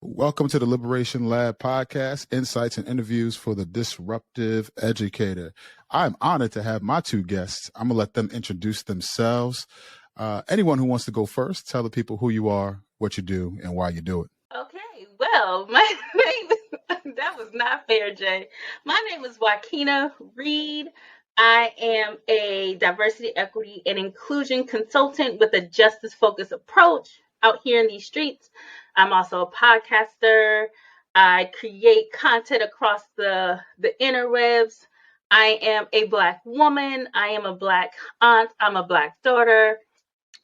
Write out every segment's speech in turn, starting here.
Welcome to the Liberation Lab podcast, insights and interviews for the disruptive educator. I'm honored to have my two guests. I'm going to let them introduce themselves. Anyone who wants to go first, tell the people who you are, what you do, and why you do it. Okay, well, my name is, that was not fair, Jay. My name is Joaquina Reed. I am a diversity, equity, and inclusion consultant with a justice-focused approach out here in these streets. I'm also a podcaster. I create content across the interwebs. I am a Black woman. I am a Black aunt. I'm a Black daughter.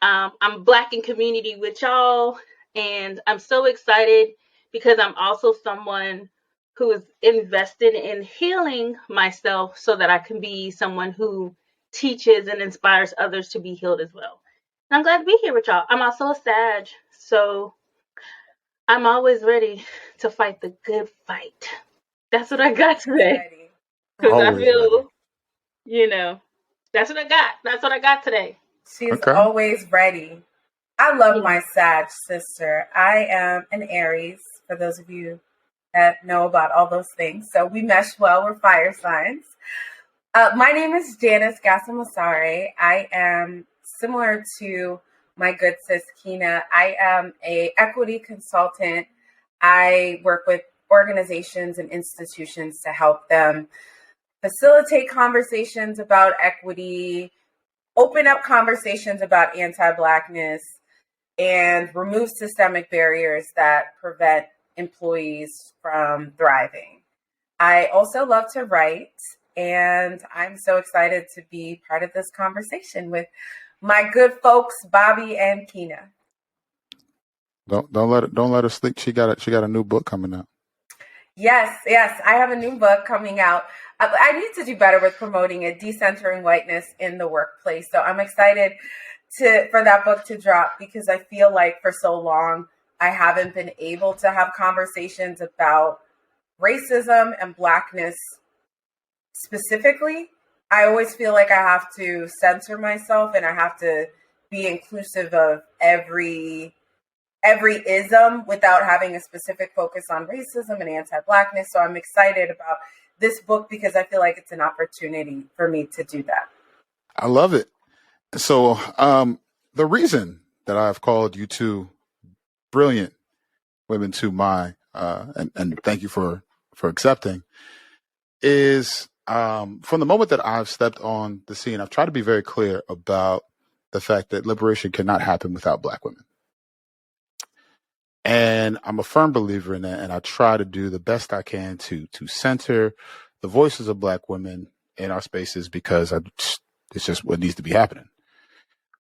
I'm Black in community with y'all. And I'm so excited because I'm also someone who is invested in healing myself so that I can be someone who teaches and inspires others to be healed as well. And I'm glad to be here with y'all. I'm also a Sag, so I'm always ready to fight the good fight. That's what I got today. Because I feel, that's what I got. That's what I got today. She's always ready. I love my Sag sister. I am an Aries, for those of you that know about all those things. So we mesh well. We're fire signs. My name is Janice Gasamasare. I am similar to my good sis, Kina. I am an equity consultant. I work with organizations and institutions to help them facilitate conversations about equity, open up conversations about anti-Blackness, and remove systemic barriers that prevent employees from thriving. I also love to write, and I'm so excited to be part of this conversation with my good folks, Bobby and Kina. Don't let her sleep. She got a new book coming out. Yes, I have a new book coming out. I need to do better with promoting it, decentering whiteness in the workplace. So I'm excited for that book to drop because I feel like for so long I haven't been able to have conversations about racism and Blackness specifically. I always feel like I have to censor myself and I have to be inclusive of every ism without having a specific focus on racism and anti-Blackness. So I'm excited about this book because I feel like it's an opportunity for me to do that. I love it. So the reason that I've called you two brilliant women to my and thank you for accepting is from the moment that I've stepped on the scene, I've tried to be very clear about the fact that liberation cannot happen without Black women. And I'm a firm believer in that, and I try to do the best I can to center the voices of Black women in our spaces because it's just what needs to be happening.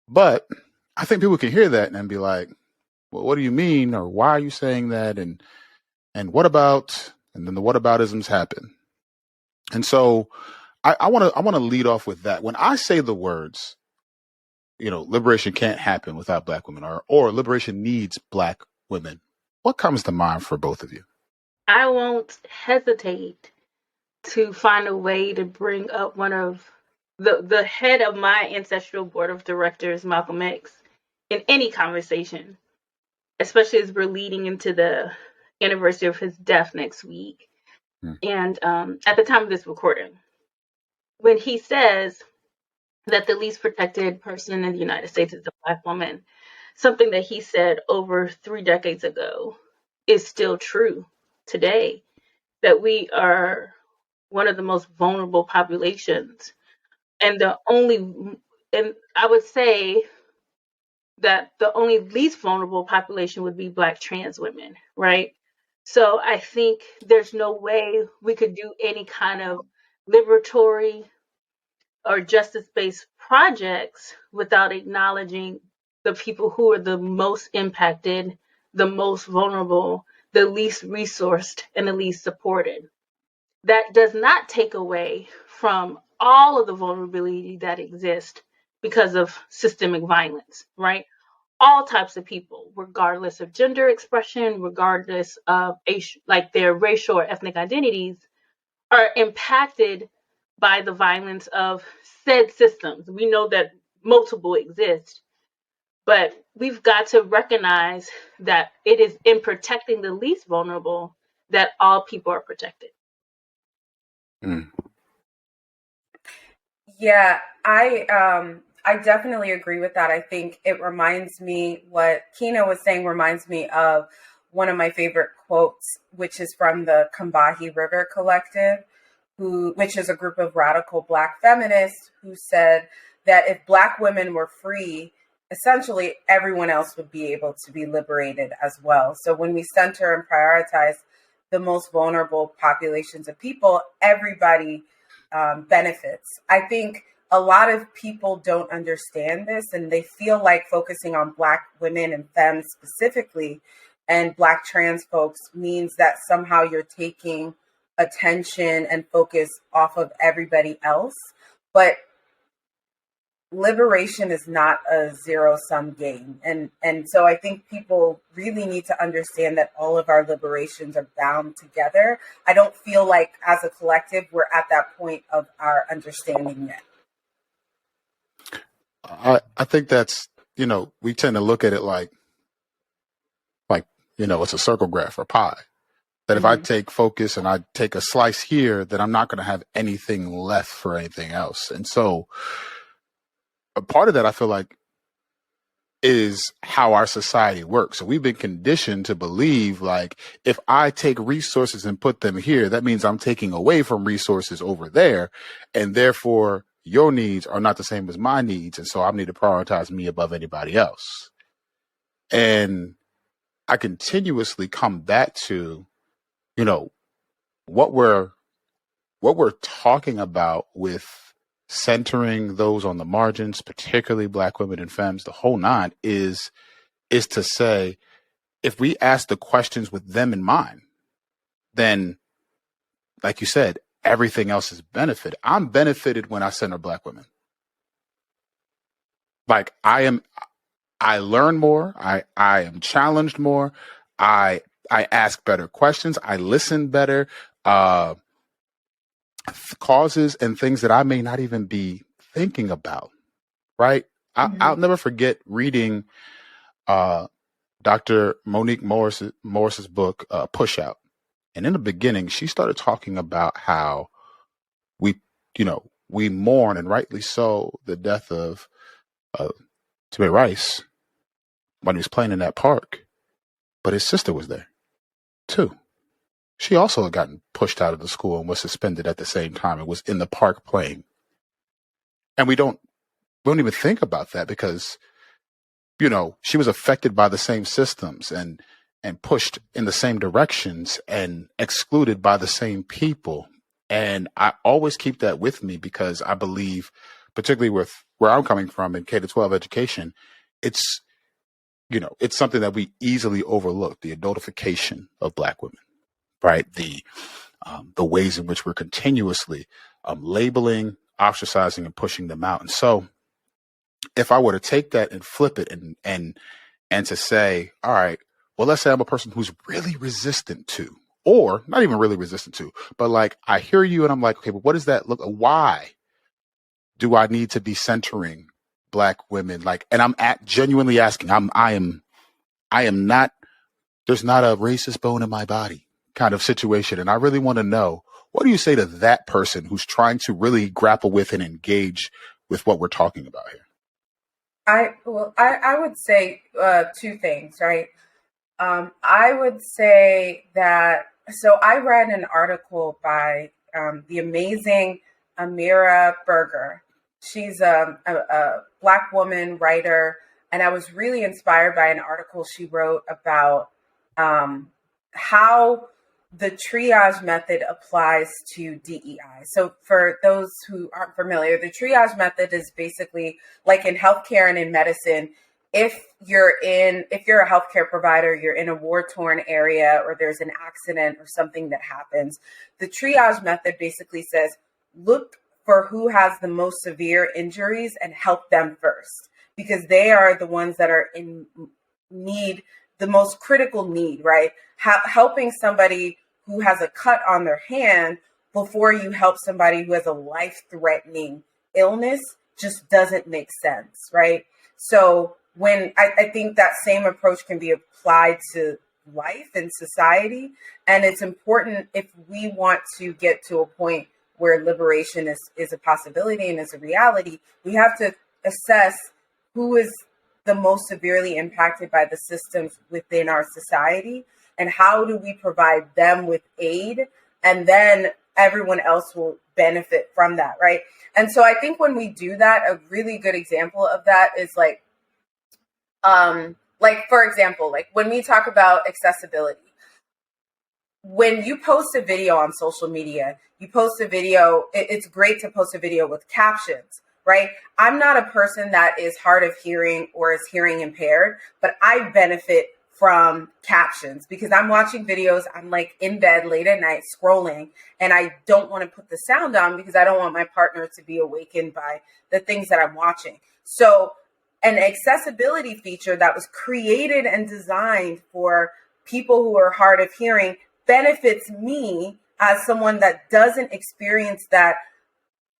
But I think people can hear that and then be like, well, what do you mean? Or why are you saying that? And what about? And then the whataboutisms happen. And so I want to lead off with that. When I say the words, liberation can't happen without Black women, or liberation needs Black women, what comes to mind for both of you? I won't hesitate to find a way to bring up one of the head of my ancestral board of directors, Malcolm X, in any conversation, especially as we're leading into the anniversary of his death next week. And at the time of this recording, when he says that the least protected person in the United States is a Black woman, something that he said over 3 decades ago is still true today, that we are one of the most vulnerable populations. And I would say that the only least vulnerable population would be Black trans women, right? So I think there's no way we could do any kind of liberatory or justice-based projects without acknowledging the people who are the most impacted, the most vulnerable, the least resourced, and the least supported. That does not take away from all of the vulnerability that exists because of systemic violence, right? All types of people, regardless of gender expression, regardless of their racial or ethnic identities, are impacted by the violence of said systems. We know that multiple exist, But we've got to recognize that it is in protecting the least vulnerable that all people are protected. Mm. Yeah, I definitely agree with that. I think it reminds me, what Kina was saying reminds me of one of my favorite quotes, which is from the Combahee River Collective, which is a group of radical Black feminists who said that if Black women were free, essentially everyone else would be able to be liberated as well. So when we center and prioritize the most vulnerable populations of people, everybody benefits. I think a lot of people don't understand this, and they feel like focusing on Black women and femmes specifically and Black trans folks means that somehow you're taking attention and focus off of everybody else. But liberation is not a zero-sum game. And so I think people really need to understand that all of our liberations are bound together. I don't feel like as a collective we're at that point of our understanding yet. I think that's, we tend to look at it like, it's a circle graph or pie. That if I take focus and I take a slice here, then I'm not going to have anything left for anything else. And so a part of that, I feel like, is how our society works. So we've been conditioned to believe like, if I take resources and put them here, that means I'm taking away from resources over there. And therefore your needs are not the same as my needs. And so I need to prioritize me above anybody else. And I continuously come back to, what we're talking about with centering those on the margins, particularly Black women and femmes, the whole nine is to say, if we ask the questions with them in mind, then, like you said, everything else is benefited. I'm benefited when I center Black women. Like I learn more. I am challenged more. I ask better questions. I listen better. Causes and things that I may not even be thinking about. Right. I'll never forget reading Dr. Monique Morris's book, Push Out. And in the beginning, she started talking about how we mourn, and rightly so, the death of Tamir Rice when he was playing in that park. But his sister was there too. She also had gotten pushed out of the school and was suspended at the same time and was in the park playing. And we don't even think about that because, she was affected by the same systems and pushed in the same directions and excluded by the same people. And I always keep that with me because I believe, particularly with where I'm coming from in K-12 education, it's something that we easily overlook, the adultification of Black women, right? The ways in which we're continuously labeling, ostracizing, and pushing them out. And so if I were to take that and flip it and to say, all right, well, let's say I'm a person who's really resistant to, or not even really resistant to, but like I hear you and I'm like, okay, but what does that look? Why do I need to be centering Black women? Like, and I'm genuinely asking, I am not, there's not a racist bone in my body kind of situation. And I really want to know, what do you say to that person who's trying to really grapple with and engage with what we're talking about here? I would say two things, right? I would say that, so I read an article by the amazing Amira Berger. She's a Black woman writer, and I was really inspired by an article she wrote about how the triage method applies to DEI. So for those who aren't familiar, the triage method is basically like in healthcare and in medicine. If you're a healthcare provider, you're in a war-torn area or there's an accident or something that happens, the triage method basically says, look for who has the most severe injuries and help them first, because they are the ones that are in need, the most critical need, right? Helping somebody who has a cut on their hand before you help somebody who has a life-threatening illness just doesn't make sense, right? So when I think that same approach can be applied to life and society. And it's important, if we want to get to a point where liberation is a possibility and is a reality, we have to assess who is the most severely impacted by the systems within our society, and how do we provide them with aid, and then everyone else will benefit from that, right? And so I think when we do that, a really good example of that is like for example, like when we talk about accessibility, when you post a video on social media, you post a video, it's great to post a video with captions, right? I'm not a person that is hard of hearing or is hearing impaired, but I benefit from captions because I'm watching videos, I'm like in bed late at night scrolling, and I don't want to put the sound on because I don't want my partner to be awakened by the things that I'm watching. So an accessibility feature that was created and designed for people who are hard of hearing benefits me as someone that doesn't experience that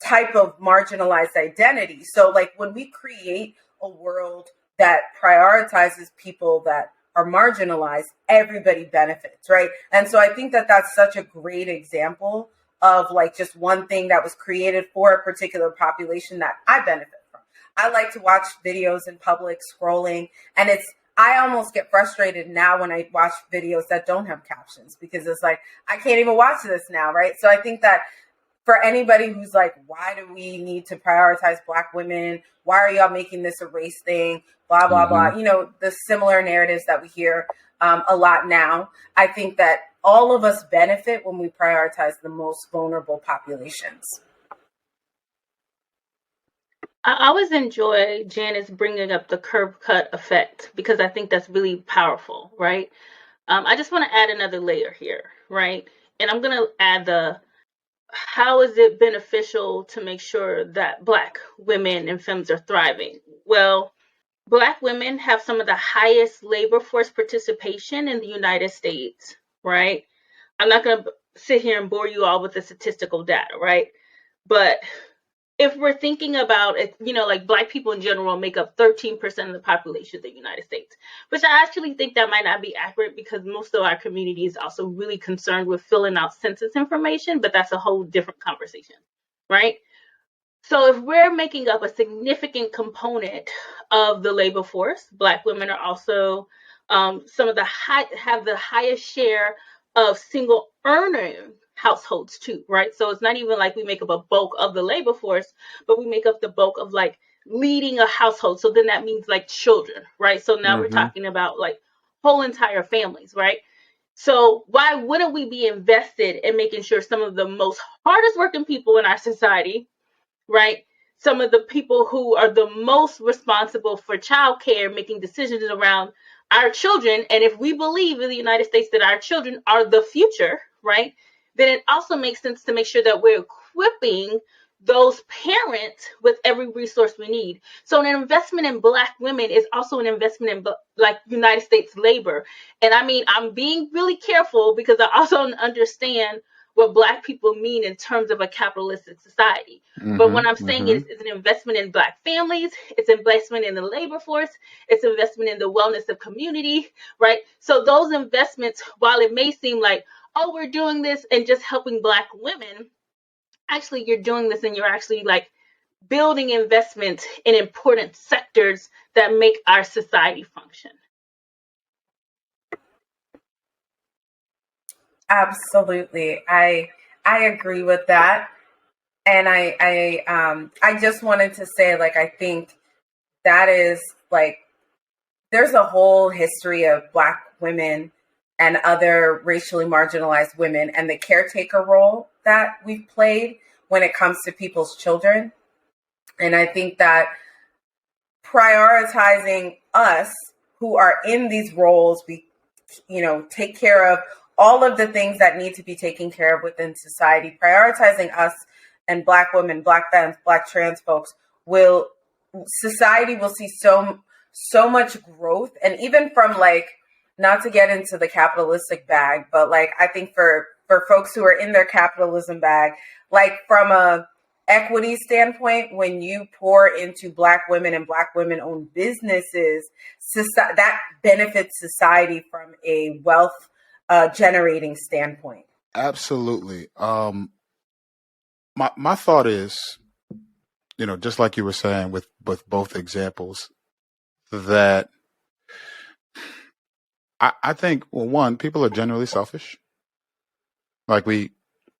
type of marginalized identity. So like when we create a world that prioritizes people that are marginalized, everybody benefits, right? And so I think that that's such a great example of like just one thing that was created for a particular population that I benefit from. I like to watch videos in public scrolling, and I almost get frustrated now when I watch videos that don't have captions because it's like, I can't even watch this now, right? So I think that for anybody who's like, why do we need to prioritize Black women? Why are y'all making this a race thing? Blah, blah, blah. You know, the similar narratives that we hear a lot now. I think that all of us benefit when we prioritize the most vulnerable populations. I always enjoy Janice bringing up the curb cut effect because I think that's really powerful, right? I just want to add another layer here, right? And I'm going to add how is it beneficial to make sure that Black women and femmes are thriving? Well, Black women have some of the highest labor force participation in the United States, right? I'm not going to sit here and bore you all with the statistical data, right? But if we're thinking about it, you know, like Black people in general make up 13% of the population of the United States, which I actually think that might not be accurate because most of our community is also really concerned with filling out census information, but that's a whole different conversation, right? So if we're making up a significant component of the labor force, Black women are also some of the have the highest share of single earner households too, right? So it's not even like we make up a bulk of the labor force, but we make up the bulk of like leading a household. So then that means like children, right? So now we're talking about like whole entire families, right? So why wouldn't we be invested in making sure some of the most hardest working people in our society, right? Some of the people who are the most responsible for childcare, making decisions around our children. And if we believe in the United States that our children are the future, right? Then it also makes sense to make sure that we're equipping those parents with every resource we need. So an investment in Black women is also an investment in like United States labor. And I mean, I'm being really careful because I also understand what Black people mean in terms of a capitalistic society. But what I'm saying is it's an investment in Black families, it's investment in the labor force, it's investment in the wellness of community, right? So those investments, while it may seem like, oh, we're doing this and just helping Black women, actually you're doing this and you're actually like building investments in important sectors that make our society function. Absolutely. I agree with that. And I just wanted to say, like, I think that is like, there's a whole history of Black women and other racially marginalized women and the caretaker role that we've played when it comes to people's children. And I think that prioritizing us who are in these roles, we, you know, take care of all of the things that need to be taken care of within society, prioritizing us and Black women, Black femmes, Black trans folks, society will see so much growth. And even from like, not to get into the capitalistic bag, but like, I think for folks who are in their capitalism bag, like from a equity standpoint, when you pour into Black women and Black women-owned businesses, that benefits society from a wealth generating standpoint. Absolutely. My thought is, just like you were saying with both examples, that I think, well, one, people are generally selfish. Like we've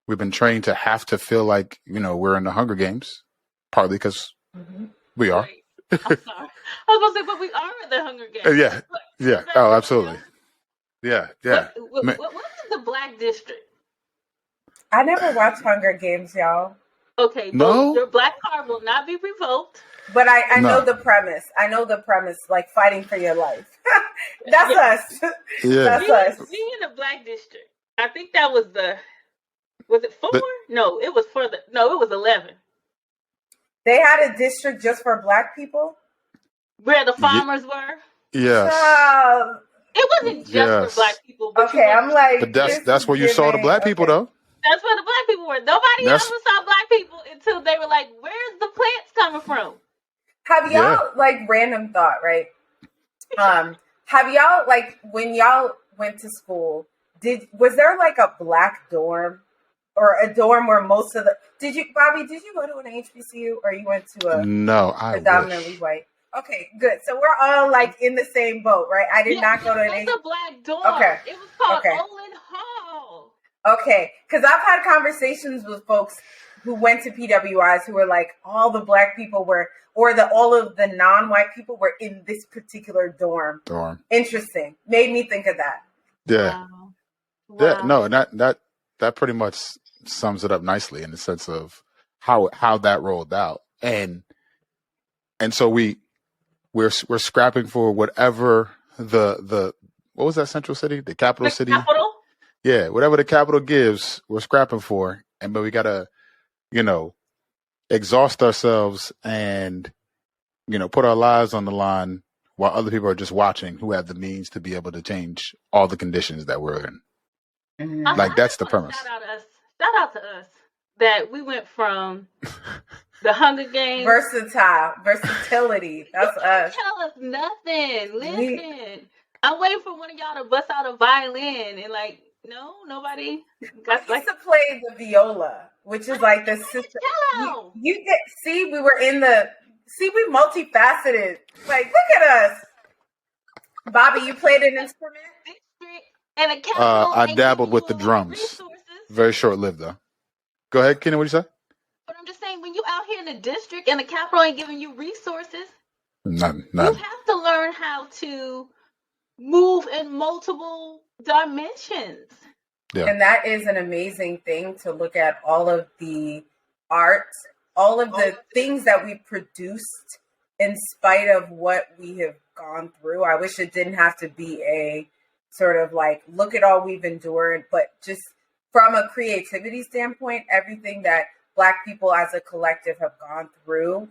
been trained to have to feel like, we're in the Hunger Games, partly because we are. Wait, I'm sorry. I was going to say, but we are in the Hunger Games. Yeah. Oh, absolutely. Yeah. What is the Black District? I never watched Hunger Games, y'all. Okay, No? Your black card will not be revoked. But I No. know the premise. I know the premise, like fighting for your life. That's us. Yeah. That's us. We in the Black District. I think that was was it 4? No, it was it was 11. They had a district just for Black people? Where the farmers were? Yes. It wasn't just for Black people. But okay, I'm like... But that's where you saw the Black people, though. That's where the Black people were. Nobody ever saw Black people until they were like, where's the plants coming from? Have y'all, like, random thought, right? Have y'all, like, when y'all went to school, was there, like, a Black dorm? Or a dorm where most of Bobby, did you go to an HBCU or you went to a predominantly white? Okay, good. So we're all like in the same boat, right? I did not go to an HBCU. It was a Black dorm. Okay. It was called Olin Hall. Okay, because I've had conversations with folks who went to PWIs who were like, all the Black people were, or all of the non-white people were in this particular dorm. Interesting. Made me think of that. Yeah. Wow. Yeah. No, and that pretty much sums it up nicely in the sense of how that rolled out, and so we're scrapping for whatever the what was that central city, the capital city? Capital? Yeah, whatever the capital gives, we're scrapping for, but we gotta exhaust ourselves and put our lives on the line while other people are just watching, who have the means to be able to change all the conditions that we're in. Like that's the premise. Shout out to us that we went from the Hunger Games. Versatility. That's us. Tell us nothing. Listen, I'm waiting for one of y'all to bust out a violin and nobody. I used to play the viola, which is like the sister. We multifaceted. Like, look at us. Bobby, you played an instrument? And a I dabbled with the drums. Resources. Very short-lived, though. Go ahead, Kenny. What you say? But I'm just saying, when you out here in the district and the capital ain't giving you resources, none. You have to learn how to move in multiple dimensions. Yeah. And that is an amazing thing to look at all of the art, all of the things that we produced in spite of what we have gone through. I wish it didn't have to be a sort of like, look at all we've endured, but just from a creativity standpoint, everything that Black people as a collective have gone through.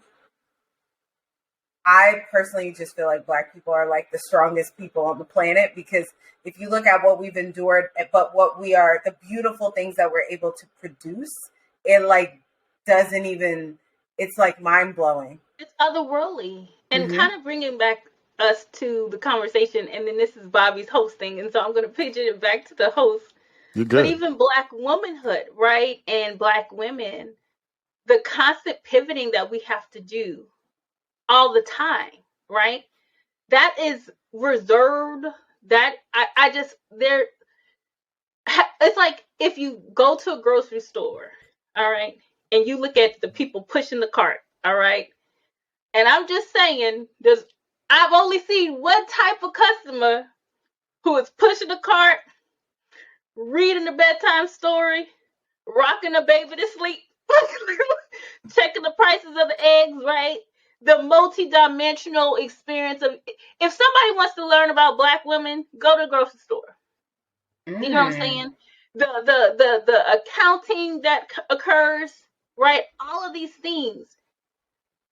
I personally just feel like Black people are like the strongest people on the planet, because if you look at what we've endured, but what we are, the beautiful things that we're able to produce, it like doesn't even, it's like mind blowing. It's otherworldly. And kind of bringing back us to the conversation, and then this is Bobby's hosting, and so I'm going to pitch it back to the host. You're good. But even Black womanhood, right, and Black women, the constant pivoting that we have to do all the time, right? That is reserved. That it's like if you go to a grocery store, all right, and you look at the people pushing the cart, all right, and I'm just saying, I've only seen one type of customer who is pushing the cart, reading the bedtime story, rocking the baby to sleep, checking the prices of the eggs, right? The multi-dimensional experience of, if somebody wants to learn about Black women, go to the grocery store. You know what I'm saying? The accounting that occurs, right? All of these things,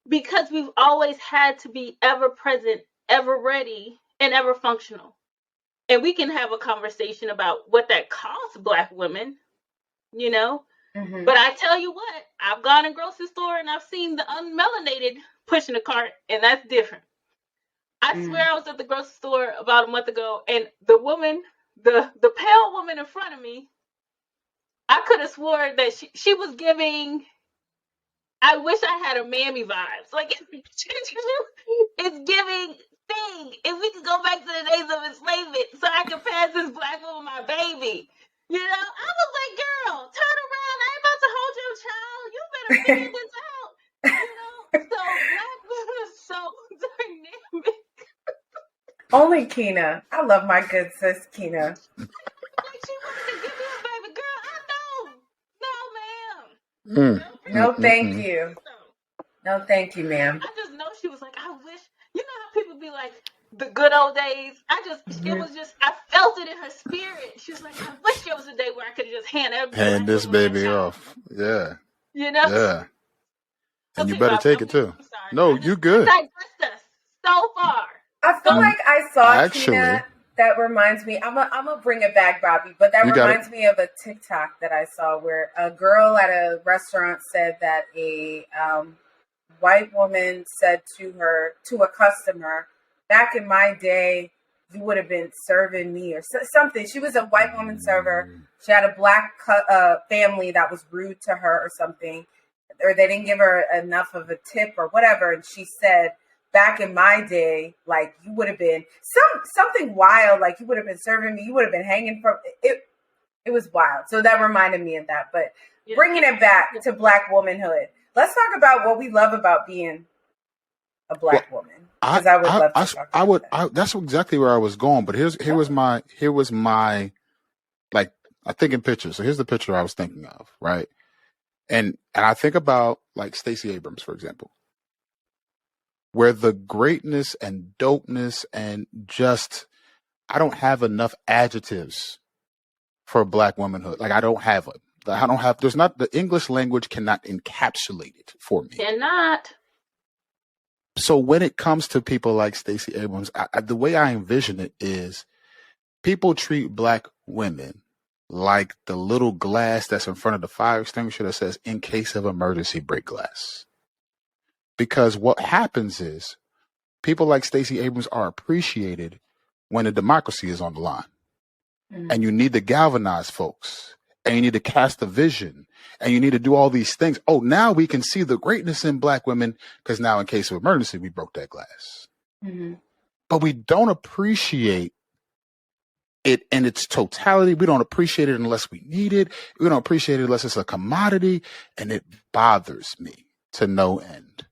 because we've always had to be ever present, ever ready, and ever functional. And we can have a conversation about what that costs Black women, you know? Mm-hmm. But I tell you what, I've gone in grocery store and I've seen the unmelanated pushing a cart, and that's different. I swear I was at the grocery store about a month ago, and the woman, the pale woman in front of me, I could have swore that she was giving, I wish I had a mammy vibes. Like, it's giving thing. If we could go back to the days of enslavement so I could pass this black woman my baby. You know, I was like, girl, turn around. I ain't about to hold your child. You better figure this out. You know, so black women are so dynamic. Only Keena. I love my good sis, Keena. Like, she wanted to give me a baby. Girl, I know. No, ma'am. No, thank you. No, thank you, ma'am. I just know she was like, I wish, you know how people be like, the good old days. It was just, I felt it in her spirit. She was like, I wish there was a day where I could just hand this baby off. Yeah. You know? Yeah. And you Okay, better Bobby, take it too. I'm sorry. No, you good. I digressed us so far. I feel like I saw Actually, Keena. That reminds me, I'm gonna bring it back, Bobby, but that reminds me of a TikTok that I saw where a girl at a restaurant said that a white woman said to a customer, back in my day, you would have been serving me or something. She was a white woman server. She had a black family that was rude to her or something, or they didn't give her enough of a tip or whatever. And she said, back in my day, like, you would have been something wild, like you would have been serving me, you would have been hanging from it. It was wild. So that reminded me of that. But bringing it back to black womanhood, let's talk about what we love about being a black woman. Because I would love to talk about that. That's exactly where I was going. But here was my like, I think in pictures. So here's the picture I was thinking of, right? And I think about like Stacey Abrams, for example, where the greatness and dopeness and just, I don't have enough adjectives for black womanhood. Like, I don't have there's not, the English language cannot encapsulate it for me. Cannot. So when it comes to people like Stacey Abrams, the way I envision it is people treat black women like the little glass that's in front of the fire extinguisher that says, in case of emergency, break glass. Because what happens is people like Stacey Abrams are appreciated when a democracy is on the line. And you need to galvanize folks, and you need to cast a vision, and you need to do all these things. Oh, now we can see the greatness in black women because now in case of emergency, we broke that glass. But we don't appreciate it in its totality. We don't appreciate it unless we need it. We don't appreciate it unless it's a commodity, and it bothers me to no end.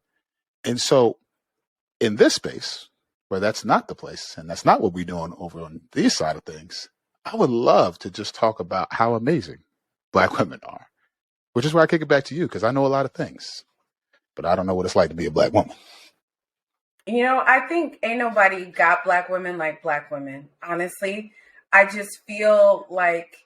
And so in this space, where that's not the place, and that's not what we're doing over on this side of things, I would love to just talk about how amazing black women are, which is why I kick it back to you, because I know a lot of things, but I don't know what it's like to be a black woman. You know, I think ain't nobody got black women like black women. Honestly, I just feel like,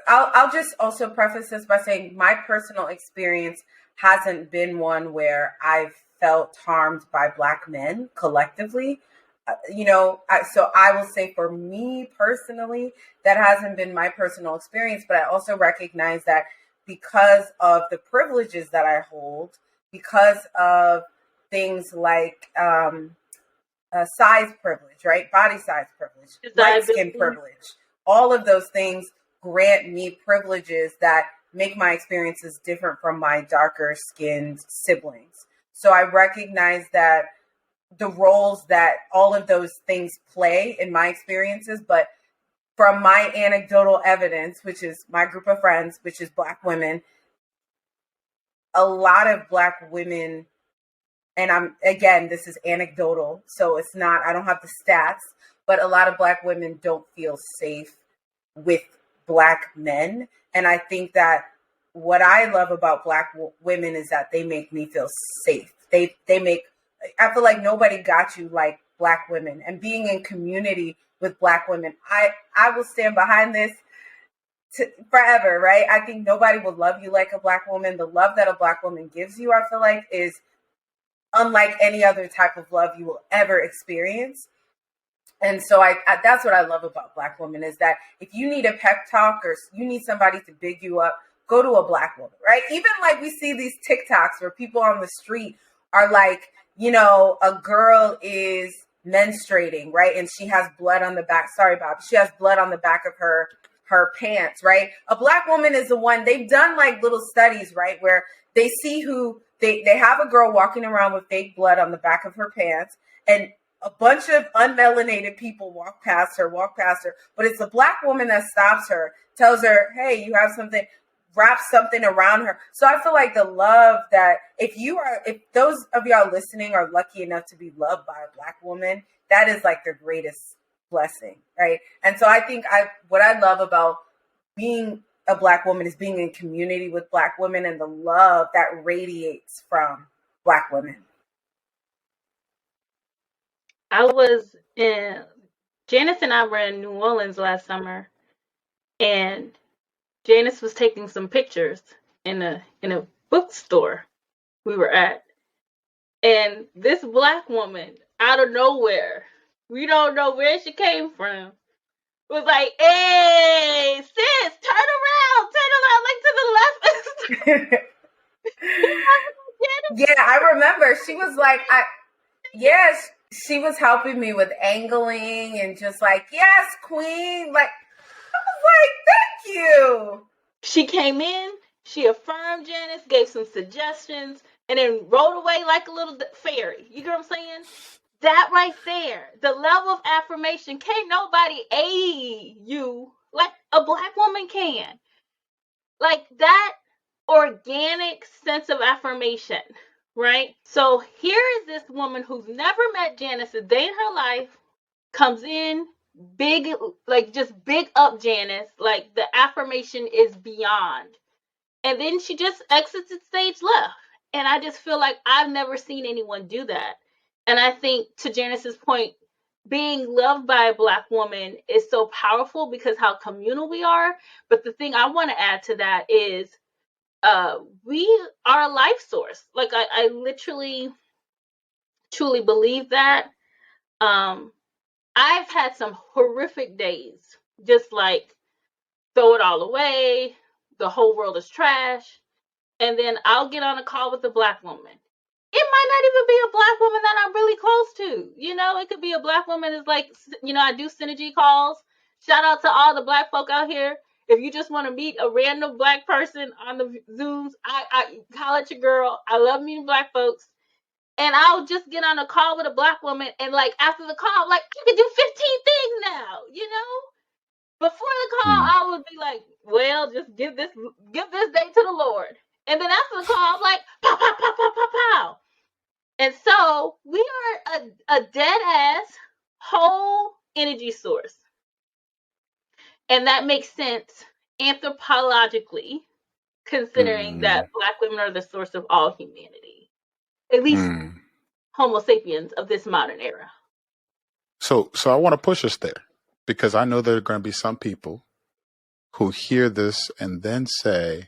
I'll just also preface this by saying my personal experience hasn't been one where I've felt harmed by black men collectively. So I will say for me personally, that hasn't been my personal experience, but I also recognize that because of the privileges that I hold, because of things like size privilege, right? Body size privilege, light skin privilege, all of those things grant me privileges that make my experiences different from my darker skinned siblings. So I recognize that the roles that all of those things play in my experiences, but from my anecdotal evidence, which is my group of friends, which is black women, a lot of black women, and this is anecdotal, so it's not, I don't have the stats, but a lot of black women don't feel safe with black men. And I think that what I love about black women is that they make me feel safe. I feel like nobody got you like black women, and being in community with black women, I will stand behind this forever, right? I think nobody will love you like a black woman. The love that a black woman gives you, I feel like, is unlike any other type of love you will ever experience. And so that's what I love about black women, is that if you need a pep talk or you need somebody to big you up, go to a Black woman, right? Even like we see these TikToks where people on the street are like, you know, a girl is menstruating, right? And she has blood on the back. Sorry, Bob. She has blood on the back of her pants, right? A Black woman is the one, they've done like little studies, right? Where they see who they have a girl walking around with fake blood on the back of her pants, and a bunch of unmelanated people walk past her, but it's a Black woman that stops her, tells her, hey, you have something, wrap something around her. So I feel like the love that if those of y'all listening are lucky enough to be loved by a Black woman, that is like the greatest blessing, right? And so I think what I love about being a Black woman is being in community with Black women and the love that radiates from Black women. Janice and I were in New Orleans last summer, and Janice was taking some pictures in a bookstore we were at. And this Black woman, out of nowhere, we don't know where she came from, was like, hey, sis, turn around, like to the left. Yeah, I remember. She was like, yes, she was helping me with angling and just like, yes, queen. Like, I was like, thank you. She came in, she affirmed Janice, gave some suggestions, and then rode away like a little fairy. You get what I'm saying? That right there, the level of affirmation, can't nobody aid you like a Black woman can. Like that organic sense of affirmation, right? So here is this woman who's never met Janice a day in her life, comes in big, like just big up Janice, like the affirmation is beyond. And then she just exits the stage left. And I just feel like I've never seen anyone do that. And I think to Janice's point, being loved by a Black woman is so powerful because how communal we are. But the thing I want to add to that is we are a life source. Like I literally, truly believe that. I've had some horrific days, just like throw it all away, the whole world is trash. And then I'll get on a call with a Black woman. It might not even be a Black woman that I'm really close to. You know, it could be a Black woman that's like, you know, I do synergy calls. Shout out to all the Black folk out here. If you just want to meet a random Black person on the Zooms, I call it your girl. I love meeting Black folks. And I'll just get on a call with a Black woman. And like after the call, I'm like, you can do 15 things now, you know? Before the call, I would be like, well, just give this day to the Lord. And then after the call, I'm like, pow, pow, pow, pow, pow, pow. And so we are a dead ass whole energy source. And that makes sense anthropologically, considering that Black women are the source of all humanity. At least Homo sapiens of this modern era. So I want to push us there because I know there are going to be some people who hear this and then say,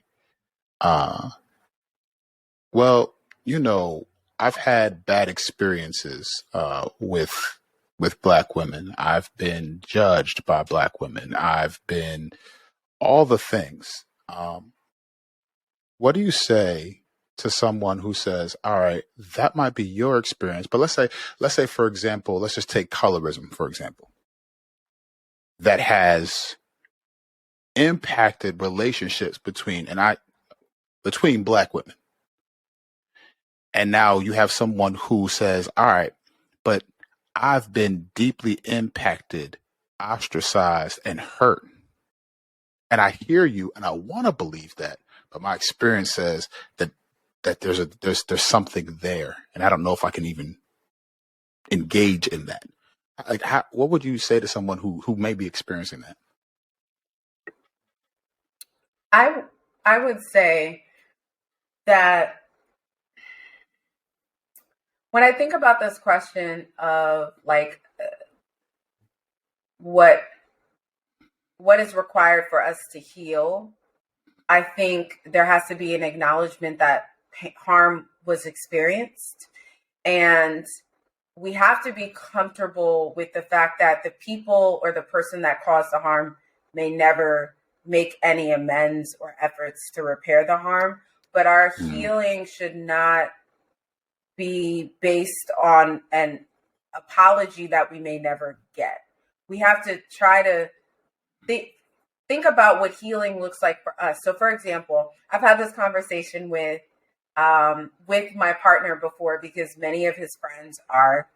well, you know, I've had bad experiences with Black women. I've been judged by Black women. I've been all the things. What do you say to someone who says, all right, that might be your experience, but let's say, for example, let's just take colorism, for example, that has impacted relationships between Black women. And now you have someone who says, all right, but I've been deeply impacted, ostracized, and hurt. And I hear you and I want to believe that, but my experience says that there's something there. And I don't know if I can even engage in that. Like, what would you say to someone who may be experiencing that? I would say that when I think about this question of like what is required for us to heal, I think there has to be an acknowledgement that harm was experienced, and we have to be comfortable with the fact that the people or the person that caused the harm may never make any amends or efforts to repair the harm, but our healing should not be based on an apology that we may never get. We have to try to think about what healing looks like for us. So, for example, I've had this conversation with my partner before, because many of his friends are,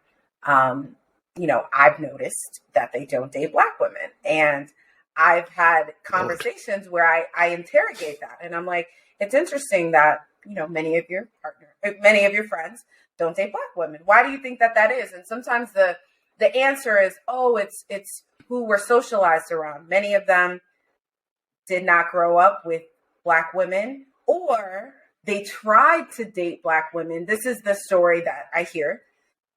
I've noticed that they don't date Black women. And I've had conversations where I interrogate that. And I'm like, it's interesting that, many of your friends don't date Black women. Why do you think that is? And sometimes the answer is, it's who we're socialized around. Many of them did not grow up with Black women, or they tried to date Black women. This is the story that I hear.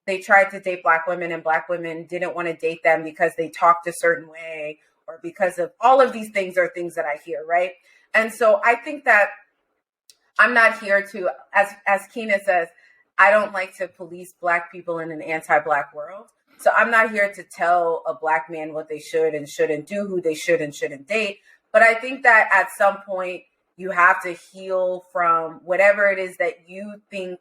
They tried to date Black women, and Black women didn't want to date them because they talked a certain way, or because of all of these things are things that I hear, right? And so I think that I'm not here to, as Keena says, I don't like to police Black people in an anti-Black world. So I'm not here to tell a Black man what they should and shouldn't do, who they should and shouldn't date. But I think that at some point you have to heal from whatever it is that you think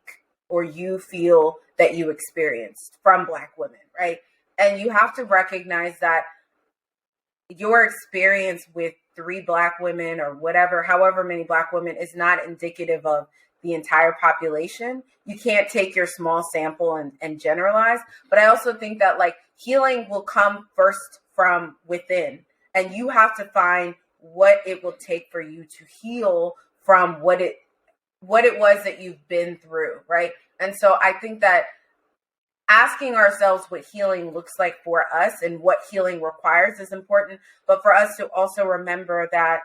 or you feel that you experienced from Black women, right? And you have to recognize that your experience with 3 Black women or however many Black women is not indicative of the entire population. You can't take your small sample and generalize. But I also think that healing will come first from within, and you have to find what it will take for you to heal from what it was that you've been through, right? And so I think that asking ourselves what healing looks like for us and what healing requires is important, but for us to also remember that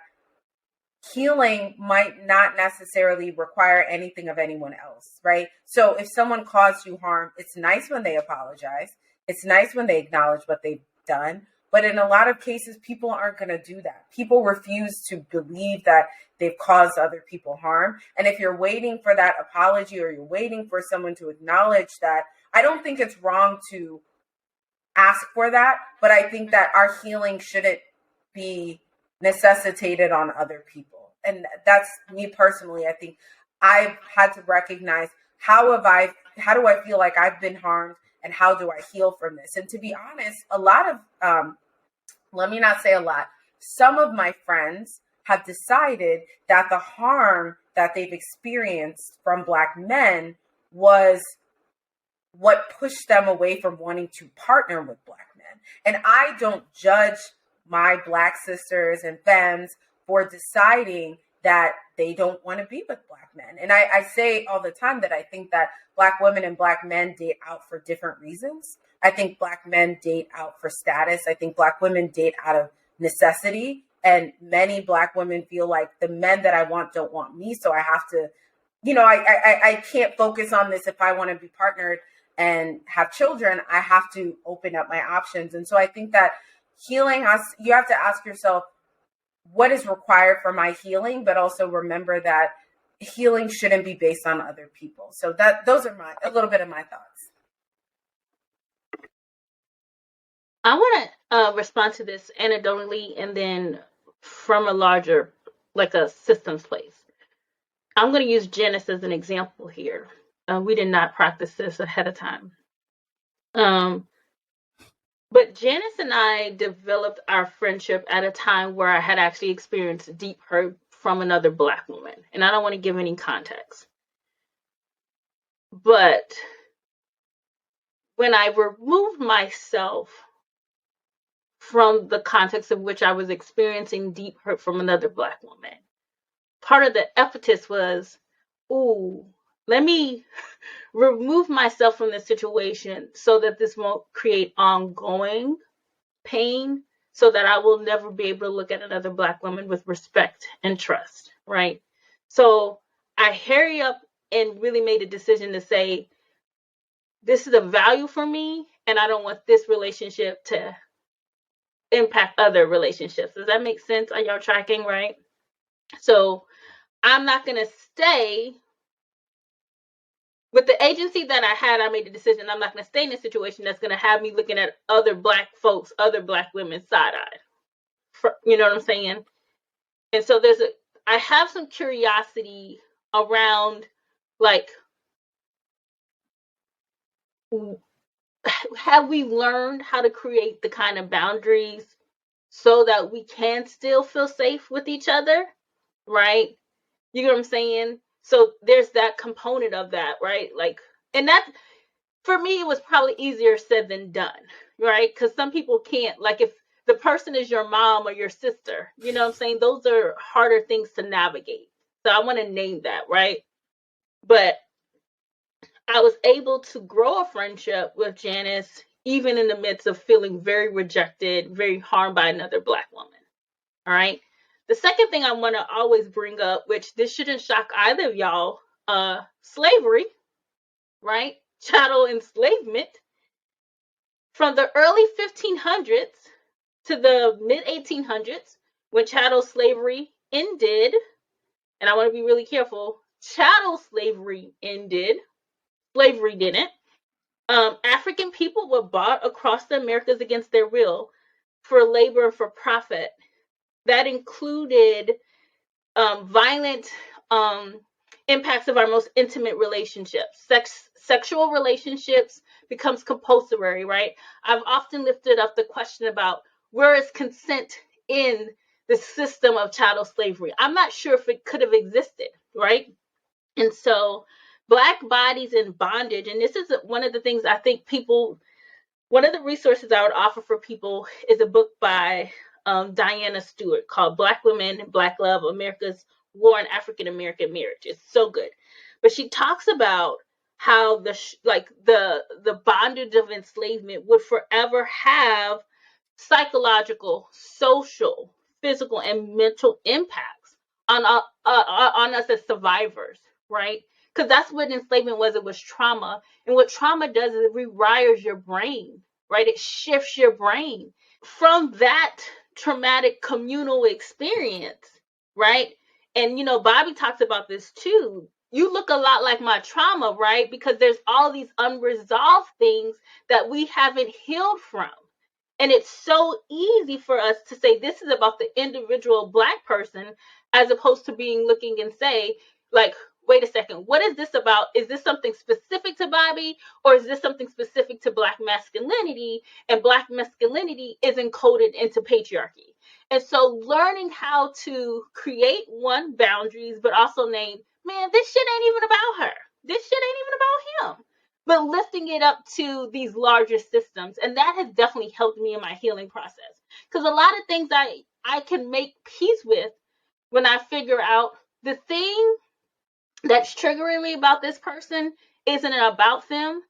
healing might not necessarily require anything of anyone else, right? So if someone caused you harm, it's nice when they apologize. It's nice when they acknowledge what they've done. But in a lot of cases, people aren't going to do that. People refuse to believe that they've caused other people harm. And if you're waiting for that apology, or you're waiting for someone to acknowledge that, I don't think it's wrong to ask for that. But I think that our healing shouldn't be necessitated on other people. And that's me personally. I think I've had to recognize how do I feel like I've been harmed, and how do I heal from this? And to be honest, a lot of, let me not say a lot, some of my friends have decided that the harm that they've experienced from Black men was what pushed them away from wanting to partner with Black men. And I don't judge my Black sisters and femmes for deciding that they don't want to be with Black men. And I say all the time that I think that Black women and Black men date out for different reasons. I think Black men date out for status. I think Black women date out of necessity. And many Black women feel like the men that I want don't want me. So I have to, I can't focus on this. If I want to be partnered and have children, I have to open up my options. And so I think that healing you have to ask yourself, what is required for my healing, but also remember that healing shouldn't be based on other people. So those are a little bit of my thoughts. I want to respond to this anecdotally and then from a larger, like a systems place. I'm going to use Janice as an example here. We did not practice this ahead of time. But Janice and I developed our friendship at a time where I had actually experienced deep hurt from another Black woman. And I don't want to give any context. But when I removed myself from the context of which I was experiencing deep hurt from another Black woman, part of the impetus was, let me remove myself from this situation so that this won't create ongoing pain, so that I will never be able to look at another Black woman with respect and trust, right? So I hurry up and really made a decision to say, this is a value for me, and I don't want this relationship to impact other relationships. Does that make sense? Are y'all tracking, right? So I'm not going to stay with the agency that I had. I made the decision I'm not going to stay in a situation that's going to have me looking at other Black folks, other Black women side-eyed. You know what I'm saying? And so I have some curiosity around, like, have we learned how to create the kind of boundaries so that we can still feel safe with each other, right? You know what I'm saying? So there's that component of that, right? Like, and that, for me, it was probably easier said than done, right? Because some people can't, like, if the person is your mom or your sister, you know what I'm saying? Those are harder things to navigate. So I want to name that, right? But I was able to grow a friendship with Janice, even in the midst of feeling very rejected, very harmed by another Black woman. All right. The second thing I want to always bring up, which this shouldn't shock either of y'all, slavery, right? Chattel enslavement from the early 1500s to the mid 1800s, when chattel slavery ended. And I want to be really careful. Chattel slavery ended. Slavery didn't. African people were bought across the Americas against their will for labor and for profit. That included violent impacts of our most intimate relationships. Sexual relationships becomes compulsory, right? I've often lifted up the question about where is consent in the system of chattel slavery. I'm not sure if it could have existed, right? And so Black bodies in bondage, and this is one of the things I think people, one of the resources I would offer for people is a book by Diana Stewart called Black Women, Black Love, America's War on African American Marriage. It's so good. But she talks about how the bondage of enslavement would forever have psychological, social, physical, and mental impacts on us as survivors, right? Because that's what enslavement was. It was trauma. And what trauma does is it rewires your brain, right? It shifts your brain from that traumatic communal experience, right? And, you know, Bobby talks about this too. You look a lot like my trauma, right? Because there's all these unresolved things that we haven't healed from. And it's so easy for us to say this is about the individual Black person, as opposed to looking and say, like, wait a second, what is this about? Is this something specific to Bobby, or is this something specific to Black masculinity? And Black masculinity is encoded into patriarchy. And so learning how to create boundaries, but also name, man, this shit ain't even about her. This shit ain't even about him. But lifting it up to these larger systems. And that has definitely helped me in my healing process. Because a lot of things I can make peace with when I figure out the thing that's triggering me about this person isn't about them,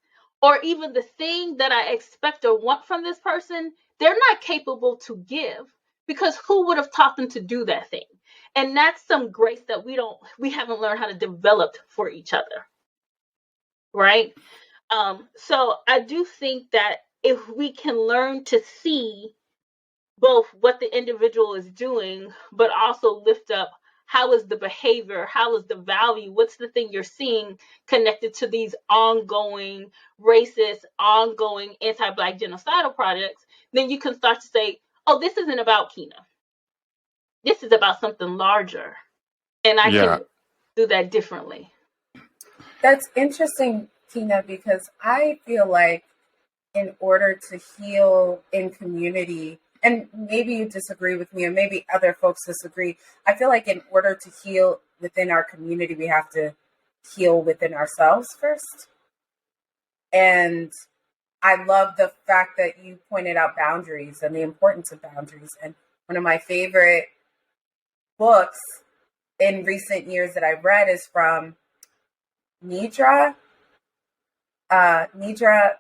or even the thing that I expect or want from this person, they're not capable to give, because who would have taught them to do that thing? And that's some grace that we haven't learned how to develop for each other, right? So I do think that if we can learn to see both what the individual is doing, but also lift up how is the behavior, how is the value, what's the thing you're seeing connected to these ongoing racist, ongoing anti-Black genocidal projects, then you can start to say, oh, this isn't about Kina. This is about something larger. And I Yeah. can do that differently. That's interesting, Tina, because I feel like in order to heal in community, and maybe you disagree with me, or maybe other folks disagree, I feel like in order to heal within our community, we have to heal within ourselves first. And I love the fact that you pointed out boundaries and the importance of boundaries. And one of my favorite books in recent years that I've read is from Nidra. Nidra,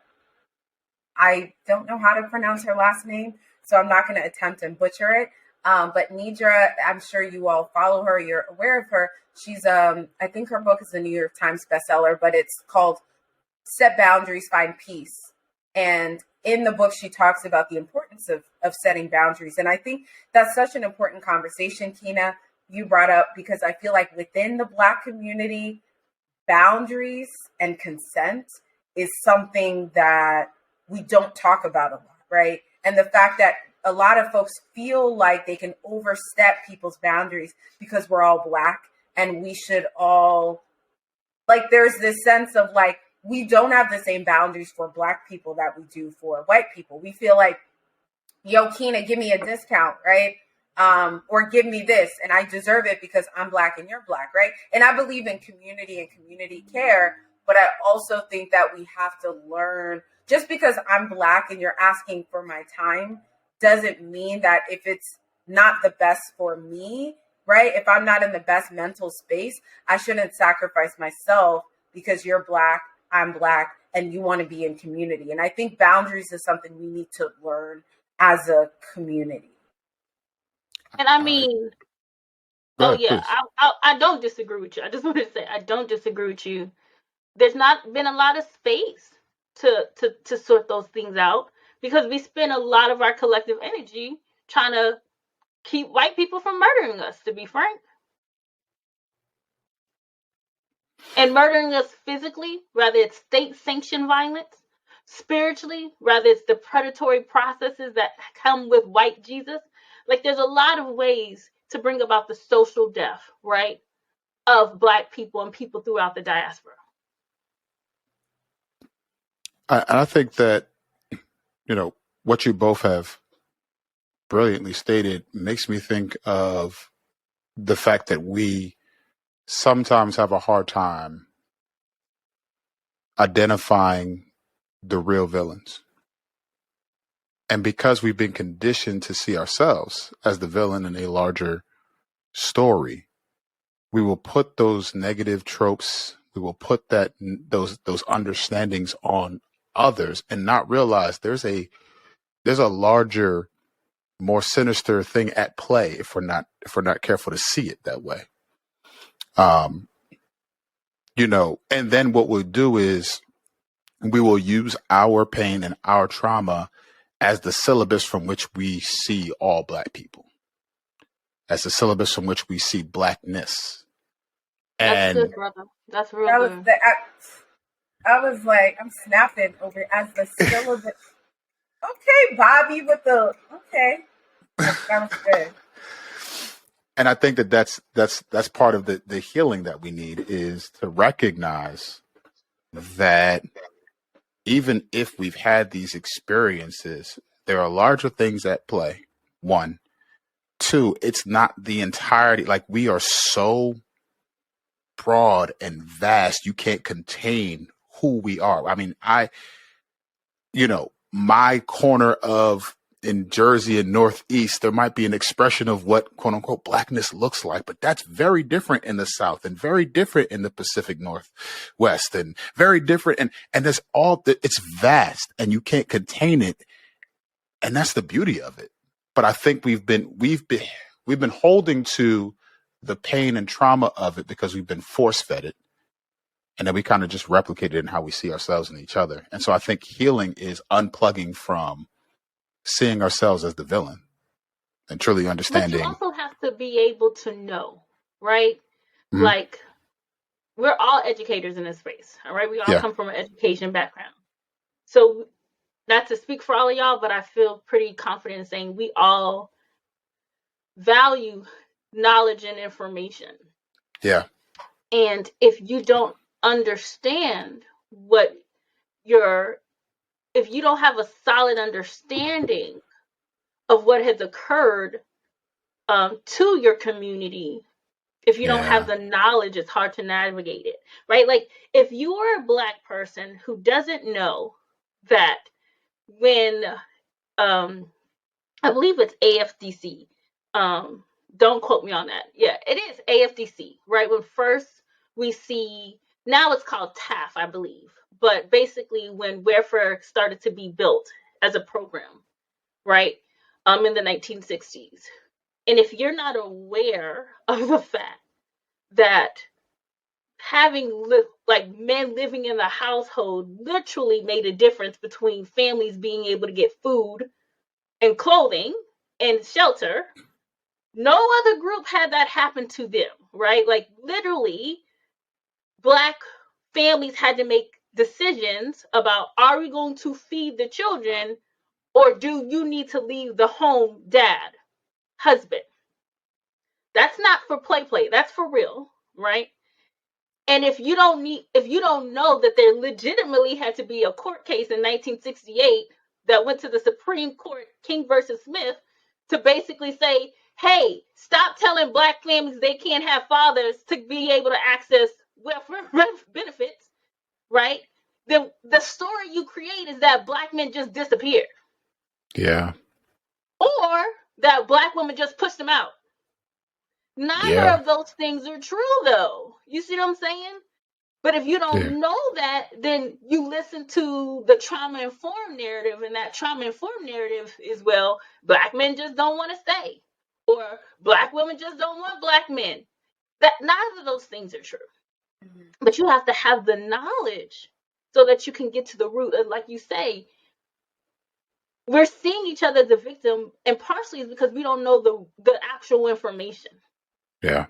I don't know how to pronounce her last name, so I'm not going to attempt and butcher it. But Nidra, I'm sure you all follow her. You're aware of her. She's, I think her book is a New York Times bestseller, but it's called Set Boundaries, Find Peace. And in the book, she talks about the importance of setting boundaries. And I think that's such an important conversation, Kina, you brought up, because I feel like within the Black community, boundaries and consent is something that we don't talk about a lot, right? And the fact that a lot of folks feel like they can overstep people's boundaries because we're all Black, and we should all, like, there's this sense of like, we don't have the same boundaries for Black people that we do for white people. We feel like, yo, Keena, give me a discount, right? Or give me this, and I deserve it because I'm Black and you're Black, right? And I believe in community and community care, but I also think that we have to learn, just because I'm Black and you're asking for my time doesn't mean that if it's not the best for me, right? If I'm not in the best mental space, I shouldn't sacrifice myself because you're Black, I'm Black, and you want to be in community. And I think boundaries is something we need to learn as a community. And I mean, Go oh ahead, yeah, please. I don't disagree with you. I just want to say I don't disagree with you. There's not been a lot of space to sort those things out because we spend a lot of our collective energy trying to keep white people from murdering us, to be frank. And murdering us physically, whether it's state-sanctioned violence, spiritually, whether it's the predatory processes that come with white Jesus. Like, there's a lot of ways to bring about the social death, right, of Black people and people throughout the diaspora. I think that, what you both have brilliantly stated makes me think of the fact that we sometimes have a hard time identifying the real villains. And because we've been conditioned to see ourselves as the villain in a larger story, we will put those negative tropes, we will put those understandings on others and not realize there's a larger, more sinister thing at play if we're not careful to see it that way. And then what we'll do is we will use our pain and our trauma as the syllabus from which we see all Black people, as the syllabus from which we see Blackness. That's good, And brother. That's real That was good. I was like, I'm snapping over as the syllabus. Okay, Bobby, with the okay, that was good. and I think that's part of the healing that we need, is to recognize that even if we've had these experiences, there are larger things at play. One. Two, it's not the entirety. Like, we are so broad and vast, you can't contain who we are. I mean, my corner of in Jersey and Northeast, there might be an expression of what quote unquote Blackness looks like, but that's very different in the South and very different in the Pacific Northwest and very different. And there's it's vast and you can't contain it. And that's the beauty of it. But I think we've been holding to the pain and trauma of it because we've been force fed it. And then we kind of just replicate it in how we see ourselves and each other. And so I think healing is unplugging from seeing ourselves as the villain and truly But you understanding. also have to be able to know, right? Mhm. Like, we're all educators in this space, all right? We all Yeah. come from an education background. So, not to speak for all of y'all, but I feel pretty confident in saying we all value knowledge and information. Yeah. And if you don't understand if you don't have a solid understanding of what has occurred to your community, if you don't have the knowledge, it's hard to navigate it, right? Like, if you are a Black person who doesn't know that when, I believe it's AFDC, don't quote me on that. Yeah, it is AFDC, right? When first we see, now it's called TAF, I believe, but basically when welfare started to be built as a program, right? In the 1960s. And if you're not aware of the fact that having men living in the household literally made a difference between families being able to get food and clothing and shelter, no other group had that happen to them, right? Like, literally, Black families had to make decisions about, are we going to feed the children Or do you need to leave the home, dad, husband? That's not for play. That's for real, right? And if you don't know that there legitimately had to be a court case in 1968 that went to the Supreme Court, King versus Smith, to basically say, hey, stop telling black families they can't have fathers to be able to access welfare benefits, right? Then the story you create is that black men just disappeared. Yeah. Or that black women just pushed them out. Neither of those things are true, though. You see what I'm saying? But if you don't know that, then you listen to the trauma-informed narrative, and that trauma-informed narrative is, well, black men just don't want to stay, or black women just don't want black men. That neither of those things are true. Mm-hmm. But you have to have the knowledge so that you can get to the root. And like you say, we're seeing each other as a victim, and partially is because we don't know the actual information. Yeah.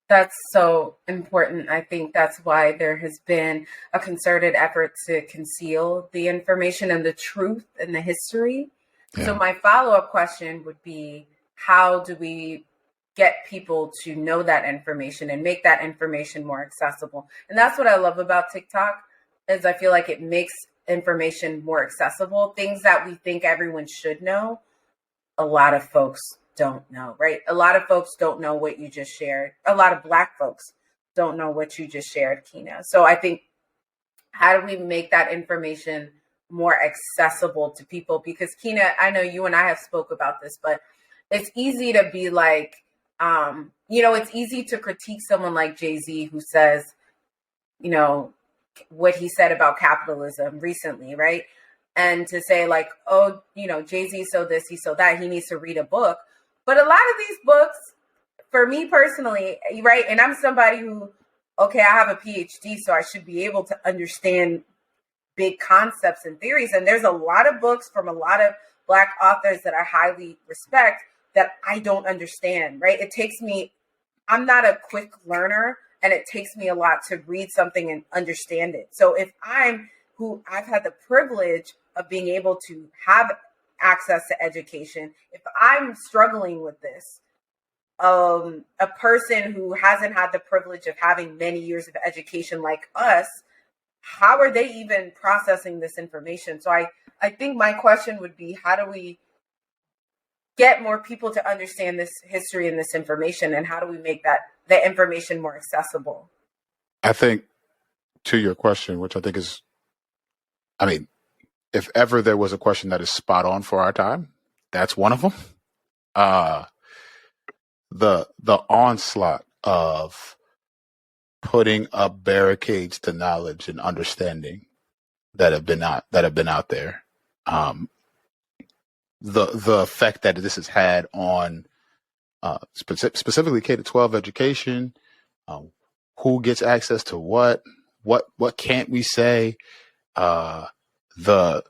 That's so important. I think that's why there has been a concerted effort to conceal the information and the truth and the history. Yeah. So my follow-up question would be, how do we get people to know that information and make that information more accessible? And that's what I love about TikTok, is I feel like it makes information more accessible. Things that we think everyone should know, a lot of folks don't know, right? A lot of folks don't know what you just shared. A lot of Black folks don't know what you just shared, Kina. So I think, how do we make that information more accessible to people? Because Kina, I know you and I have spoke about this, but it's easy to be like, it's easy to critique someone like Jay-Z, who says, what he said about capitalism recently, right? And to say like, oh, Jay-Z so this, he so that, he needs to read a book. But a lot of these books, for me personally, right, and I'm somebody who, okay, I have a PhD, so I should be able to understand big concepts and theories. And there's a lot of books from a lot of Black authors that I highly respect that I don't understand, right? I'm not a quick learner, and it takes me a lot to read something and understand it. So if I've had the privilege of being able to have access to education, if I'm struggling with this, a person who hasn't had the privilege of having many years of education like us, how are they even processing this information? So I think my question would be, how do we get more people to understand this history and this information, and how do we make the information more accessible? I think, to your question, which I think is, if ever there was a question that is spot on for our time, that's one of them. The onslaught of putting up barricades to knowledge and understanding that have been out there, the effect that this has had on specifically K-12 education, who gets access to what can't we say, the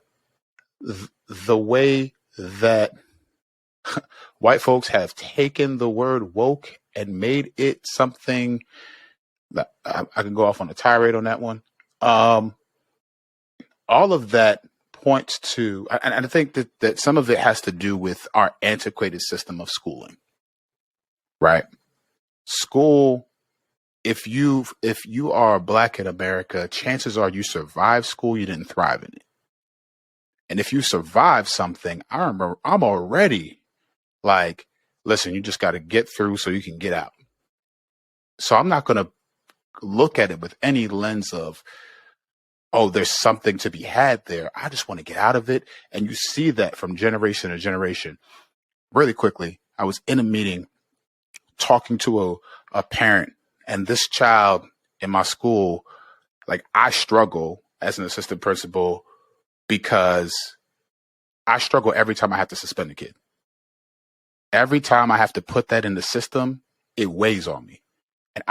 way that white folks have taken the word woke and made it something that I can go off on a tirade on that one. All of that points to, and I think that some of it has to do with our antiquated system of schooling, right? School, if you are Black in America, chances are you survived school, you didn't thrive in it. And if you survive something, I remember I'm already like, listen, you just got to get through so you can get out. So I'm not going to look at it with any lens of, oh, there's something to be had there. I just want to get out of it. And you see that from generation to generation. Really quickly, I was in a meeting talking to a parent, and this child in my school, like, I struggle as an assistant principal because I struggle every time I have to suspend a kid. Every time I have to put that in the system, it weighs on me. And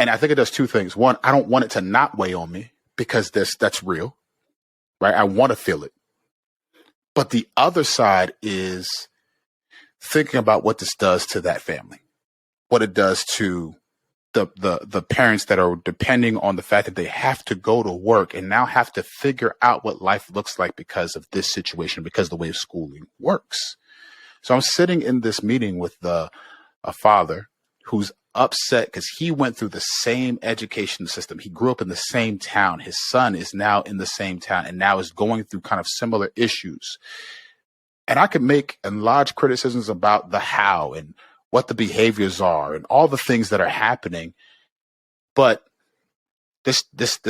I think it does two things. One, I don't want it to not weigh on me because that's real, right? I want to feel it. But the other side is thinking about what this does to that family, what it does to the parents that are depending on the fact that they have to go to work and now have to figure out what life looks like because of this situation, because of the way schooling works. So I'm sitting in this meeting with a father who's upset because he went through the same education system. He grew up in the same town. His son is now in the same town and now is going through kind of similar issues. And I could make large criticisms about the how and what the behaviors are and all the things that are happening. But this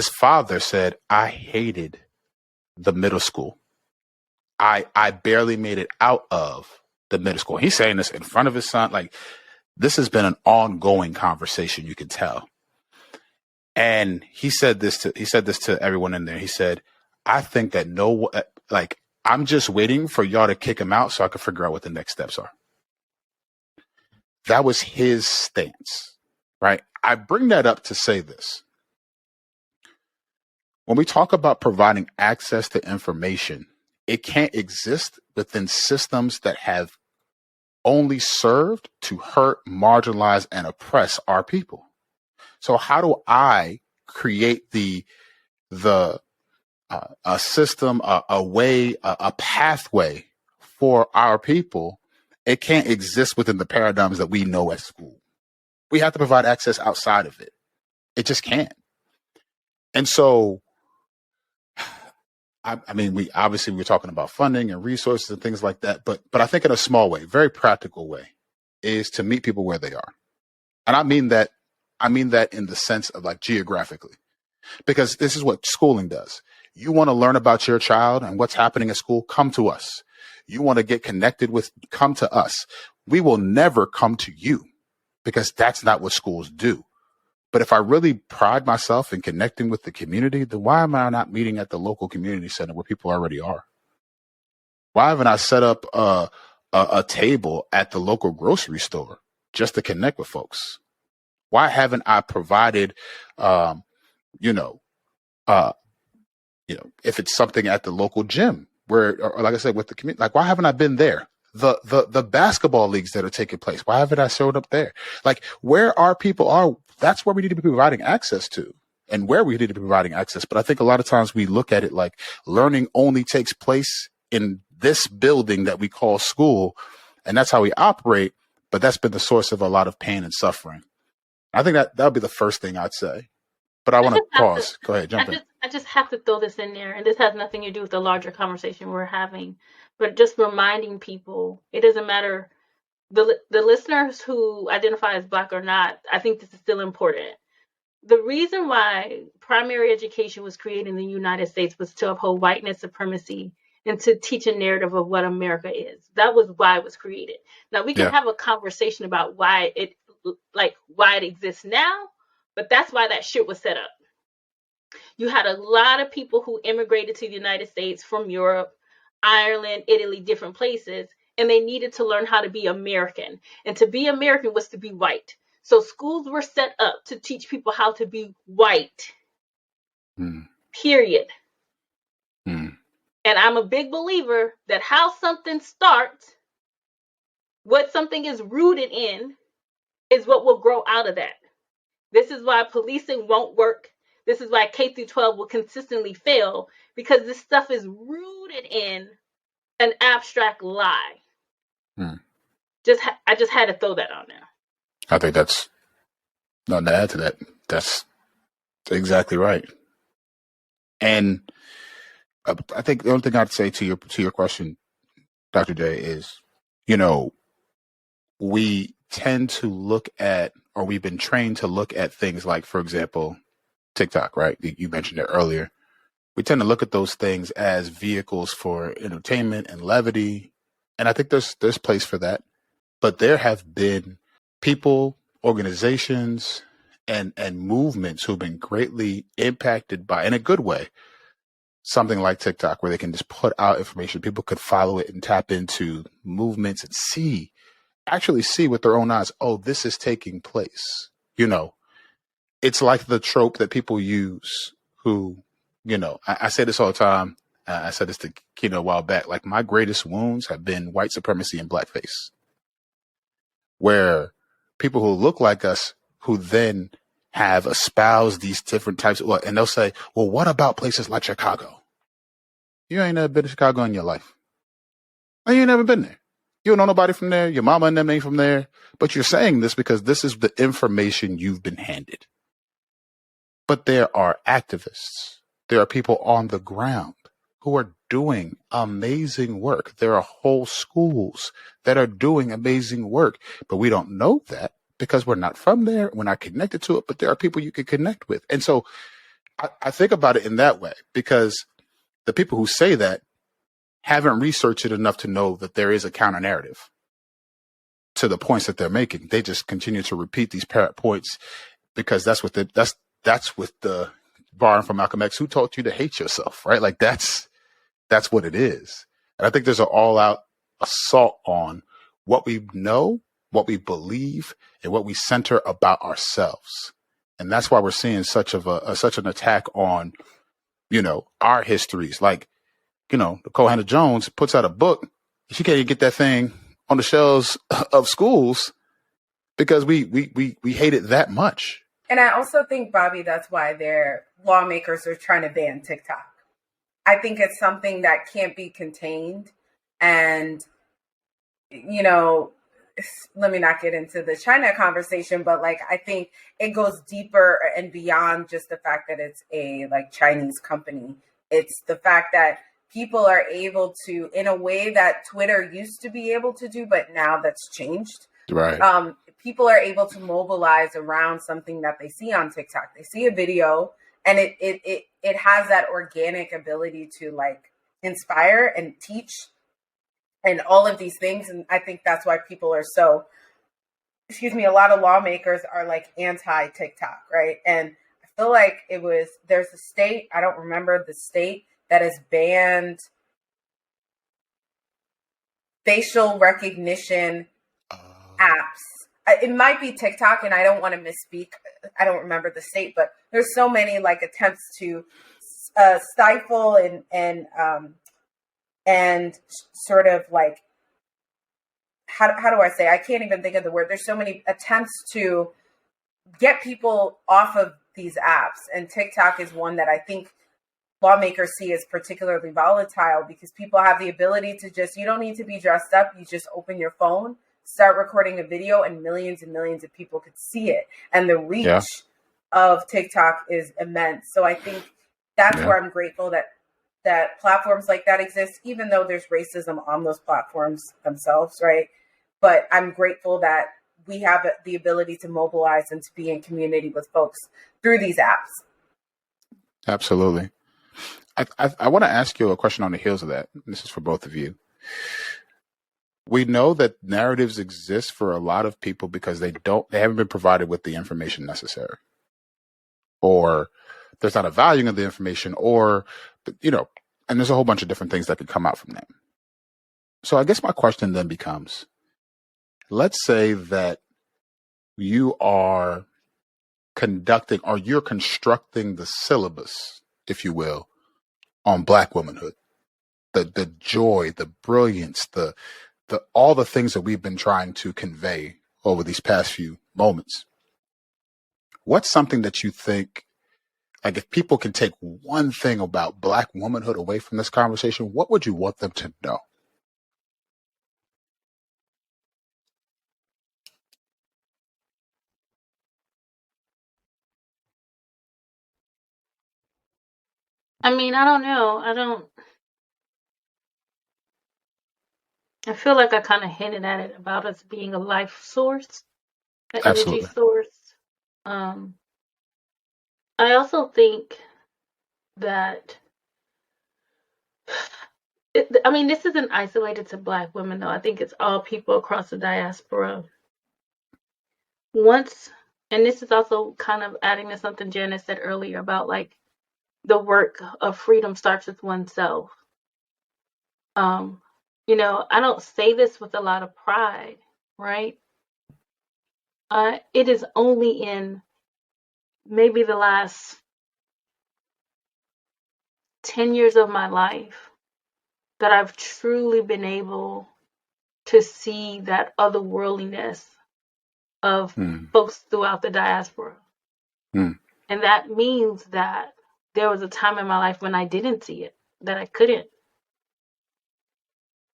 father said, I hated the middle school. I barely made it out of the middle school. He's saying this in front of his son. Like, this has been an ongoing conversation, you can tell. And he said this to everyone in there. He said, I think that I'm just waiting for y'all to kick him out so I can figure out what the next steps are. That was his stance, right? I bring that up to say this. When we talk about providing access to information, it can't exist within systems that have only served to hurt, marginalize, and oppress our people. So how do I create a system, a way, a pathway for our people? It can't exist within the paradigms that we know at school. We have to provide access outside of it. It just can't. And so, I mean, we're talking about funding and resources and things like that, but I think in a small way, very practical way, is to meet people where they are. And I mean that in the sense of like geographically, because this is what schooling does. You want to learn about your child and what's happening at school, come to us. You want to get connected with, come to us. We will never come to you because that's not what schools do. But if I really pride myself in connecting with the community, then why am I not meeting at the local community center where people already are? Why haven't I set up a table at the local grocery store just to connect with folks? Why haven't I provided, if it's something at the local gym where, or like I said, with the community, like, why haven't I been there? The basketball leagues that are taking place, why haven't I showed up there? Like, where our people are, that's where we need to be providing access to and where we need to be providing access. But I think a lot of times we look at it like learning only takes place in this building that we call school. And that's how we operate. But that's been the source of a lot of pain and suffering. I think that would be the first thing I'd say. But I want to pause. Go ahead, jump in. I just have to throw this in there, and this has nothing to do with the larger conversation we're having, but just reminding people, it doesn't matter, the listeners who identify as Black or not, I think this is still important. The reason why primary education was created in the United States was to uphold whiteness supremacy and to teach a narrative of what America is. That was why it was created. Now, we can have a conversation about why it exists now, but that's why that shit was set up. You had a lot of people who immigrated to the United States from Europe, Ireland, Italy, different places, and they needed to learn how to be American. And to be American was to be white. So schools were set up to teach people how to be white, period. And I'm a big believer that how something starts, what something is rooted in, is what will grow out of that. This is why policing won't work. This is why K through 12 will consistently fail, because this stuff is rooted in an abstract lie. I just had to throw that on there. I think that's nothing to add to that. That's exactly right. And I think the only thing I'd say to your question, Dr. J, is, we tend to look at, or we've been trained to look at things like, for example, TikTok, right? You mentioned it earlier. We tend to look at those things as vehicles for entertainment and levity. And I think there's place for that. But there have been people, organizations, and movements who've been greatly impacted by, in a good way, something like TikTok, where they can just put out information. People could follow it and tap into movements and actually see with their own eyes, oh, this is taking place. It's like the trope that people use who, I say this all the time. I said this to Kino a while back. Like, my greatest wounds have been white supremacy and blackface, where people who look like us, who then have espoused these different types of, and they'll say, well, what about places like Chicago? You ain't never been to Chicago in your life. You ain't never been there. You don't know nobody from there. Your mama and them ain't from there. But you're saying this because this is the information you've been handed. But there are activists. There are people on the ground who are doing amazing work. There are whole schools that are doing amazing work. But we don't know that because we're not from there. We're not connected to it. But there are people you can connect with. And so I think about it in that way, because the people who say that haven't researched it enough to know that there is a counter narrative to the points that they're making. They just continue to repeat these parrot points because that's what that's with the borrowing from Malcolm X, who taught you to hate yourself, right? Like that's what it is. And I think there's an all out assault on what we know, what we believe, and what we center about ourselves. And that's why we're seeing such an attack on, our histories. Like, Nicole Hannah Jones puts out a book. She can't even get that thing on the shelves of schools because we hate it that much. And I also think, Bobby, that's why their lawmakers are trying to ban TikTok. I think it's something that can't be contained. And, let me not get into the China conversation, but I think it goes deeper and beyond just the fact that it's a Chinese company. It's the fact that people are able to, in a way that Twitter used to be able to do, but now that's changed. Right. People are able to mobilize around something that they see on TikTok. They see a video, and it has that organic ability to inspire and teach and all of these things. And I think that's why people are so, a lot of lawmakers are anti TikTok, right? And I feel like there's a state, I don't remember the state, that has banned facial recognition apps. It might be TikTok, and I don't want to misspeak. I don't remember the state, but there's so many attempts to stifle and sort of how do I say? I can't even think of the word. There's so many attempts to get people off of these apps, and TikTok is one that I think lawmakers see as particularly volatile because people have the ability to you don't need to be dressed up. You just open your phone, start recording a video, and millions of people could see it. And the reach of TikTok is immense. So I think that's where I'm grateful that platforms like that exist, even though there's racism on those platforms themselves, right? But I'm grateful that we have the ability to mobilize and to be in community with folks through these apps. Absolutely. I want to ask you a question on the heels of that. This is for both of you. We know that narratives exist for a lot of people because they haven't been provided with the information necessary, or there's not a valuing of the information, or, and there's a whole bunch of different things that could come out from that. So I guess my question then becomes, let's say that you are conducting, or you're constructing the syllabus, if you will, on Black womanhood, the joy, the brilliance, the all the things that we've been trying to convey over these past few moments. What's something that you think, if people can take one thing about Black womanhood away from this conversation, what would you want them to know? I mean, I don't know. I feel like I kind of hinted at it about us being a life source, an energy source. I also think that, this isn't isolated to Black women, though. I think it's all people across the diaspora. And this is also kind of adding to something Janice said earlier about the work of freedom starts with oneself. I don't say this with a lot of pride, right? It is only in maybe the last 10 years of my life that I've truly been able to see that otherworldliness of Mm. folks throughout the diaspora. Mm. And that means that there was a time in my life when I didn't see it, that I couldn't.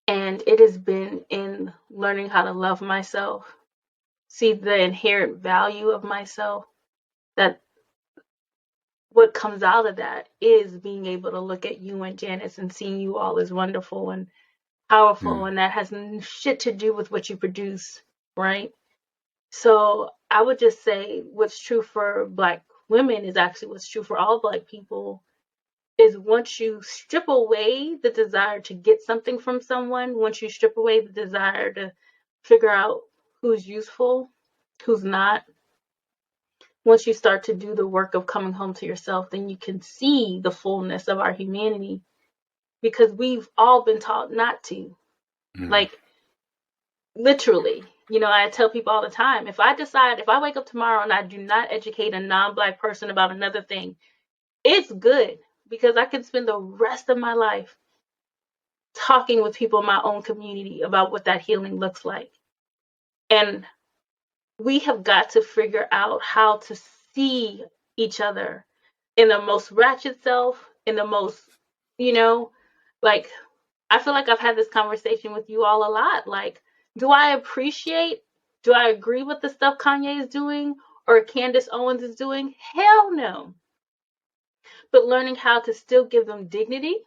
And it has been in learning how to love myself, see the inherent value of myself, that what comes out of that is being able to look at you and Janice and seeing you all as wonderful and powerful. Mm. And that has shit to do with what you produce, right? So I would just say what's true for Black women is actually what's true for all Black people, is once you strip away the desire to get something from someone, once you strip away the desire to figure out who's useful, who's not, once you start to do the work of coming home to yourself, then you can see the fullness of our humanity, because we've all been taught not to. Mm. Like, literally, I tell people all the time, if I wake up tomorrow and I do not educate a non-Black person about another thing, it's good, because I can spend the rest of my life talking with people in my own community about what that healing looks like. And we have got to figure out how to see each other in the most ratchet self, in the most, like, I feel like I've had this conversation with you all a lot. Like, do I agree with the stuff Kanye is doing or Candace Owens is doing? Hell no. But learning how to still give them dignity,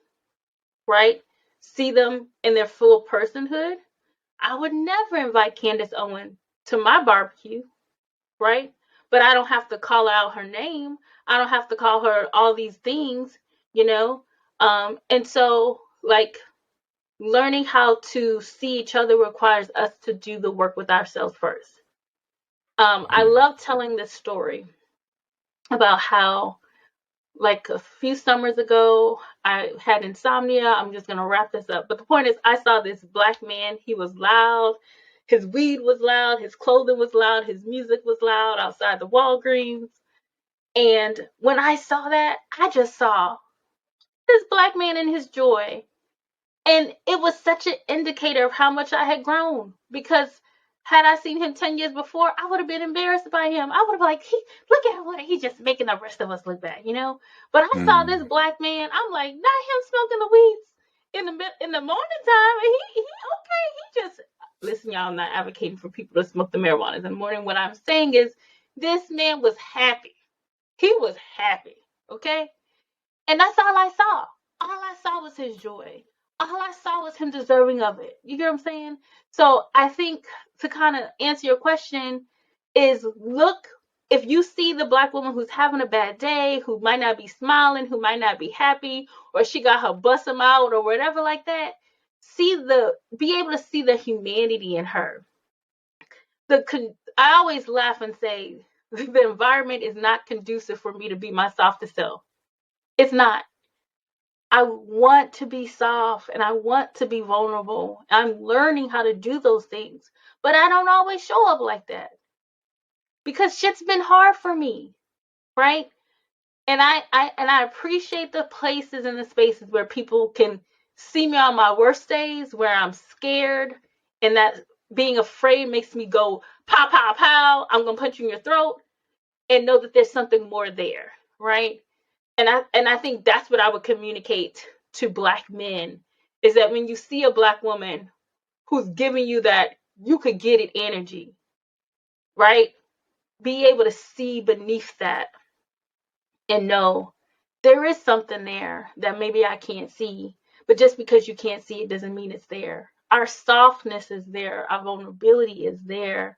right? See them in their full personhood. I would never invite Candace Owens to my barbecue, right? But I don't have to call out her name. I don't have to call her all these things, you know? And so, like, learning how to see each other requires us to do the work with ourselves first. I love telling this story about how, like, a few summers ago, I had insomnia. I'm just going to wrap this up. But the point is, I saw this Black man. He was loud. His weed was loud. His clothing was loud. His music was loud outside the Walgreens. And when I saw that, I just saw this Black man in his joy. And it was such an indicator of how much I had grown, because had I seen him 10 years before, I would have been embarrassed by him. I would have been like, look at what he's just making the rest of us look bad, But I saw this Black man. I'm like, not him smoking the weeds in the morning time. And he okay. He just, listen, y'all, I'm not advocating for people to smoke the marijuana in the morning. What I'm saying is, this man was happy. He was happy. Okay. And that's all I saw. All I saw was his joy. All I saw was him deserving of it. You get what I'm saying? So I think, to kind of answer your question, is look, if you see the Black woman who's having a bad day, who might not be smiling, who might not be happy, or she got her busum out or whatever like that, be able to see the humanity in her. I always laugh and say, the environment is not conducive for me to be my softest self. It's not. I want to be soft and I want to be vulnerable. I'm learning how to do those things, but I don't always show up like that, because shit's been hard for me, right? And I appreciate the places and the spaces where people can see me on my worst days, where I'm scared, and that being afraid makes me go pow pow pow, I'm gonna punch you in your throat, and know that there's something more there, right? And I think that's what I would communicate to Black men, is that when you see a Black woman who's giving you that you could get it energy, right? Be able to see beneath that and know there is something there that maybe I can't see. But just because you can't see it doesn't mean it's there. Our softness is there. Our vulnerability is there.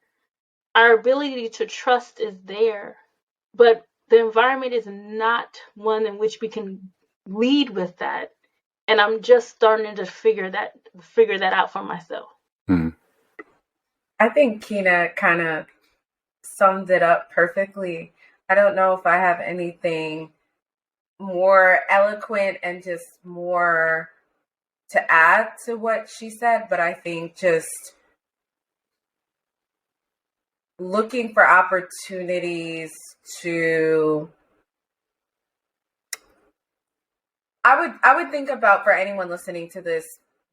Our ability to trust is there. But the environment is not one in which we can lead with that. And I'm just starting to figure that out for myself. Mm. I think Kina kind of summed it up perfectly. I don't know if I have anything more eloquent and just more to add to what she said, but I think just looking for opportunities to I would think about, for anyone listening to this,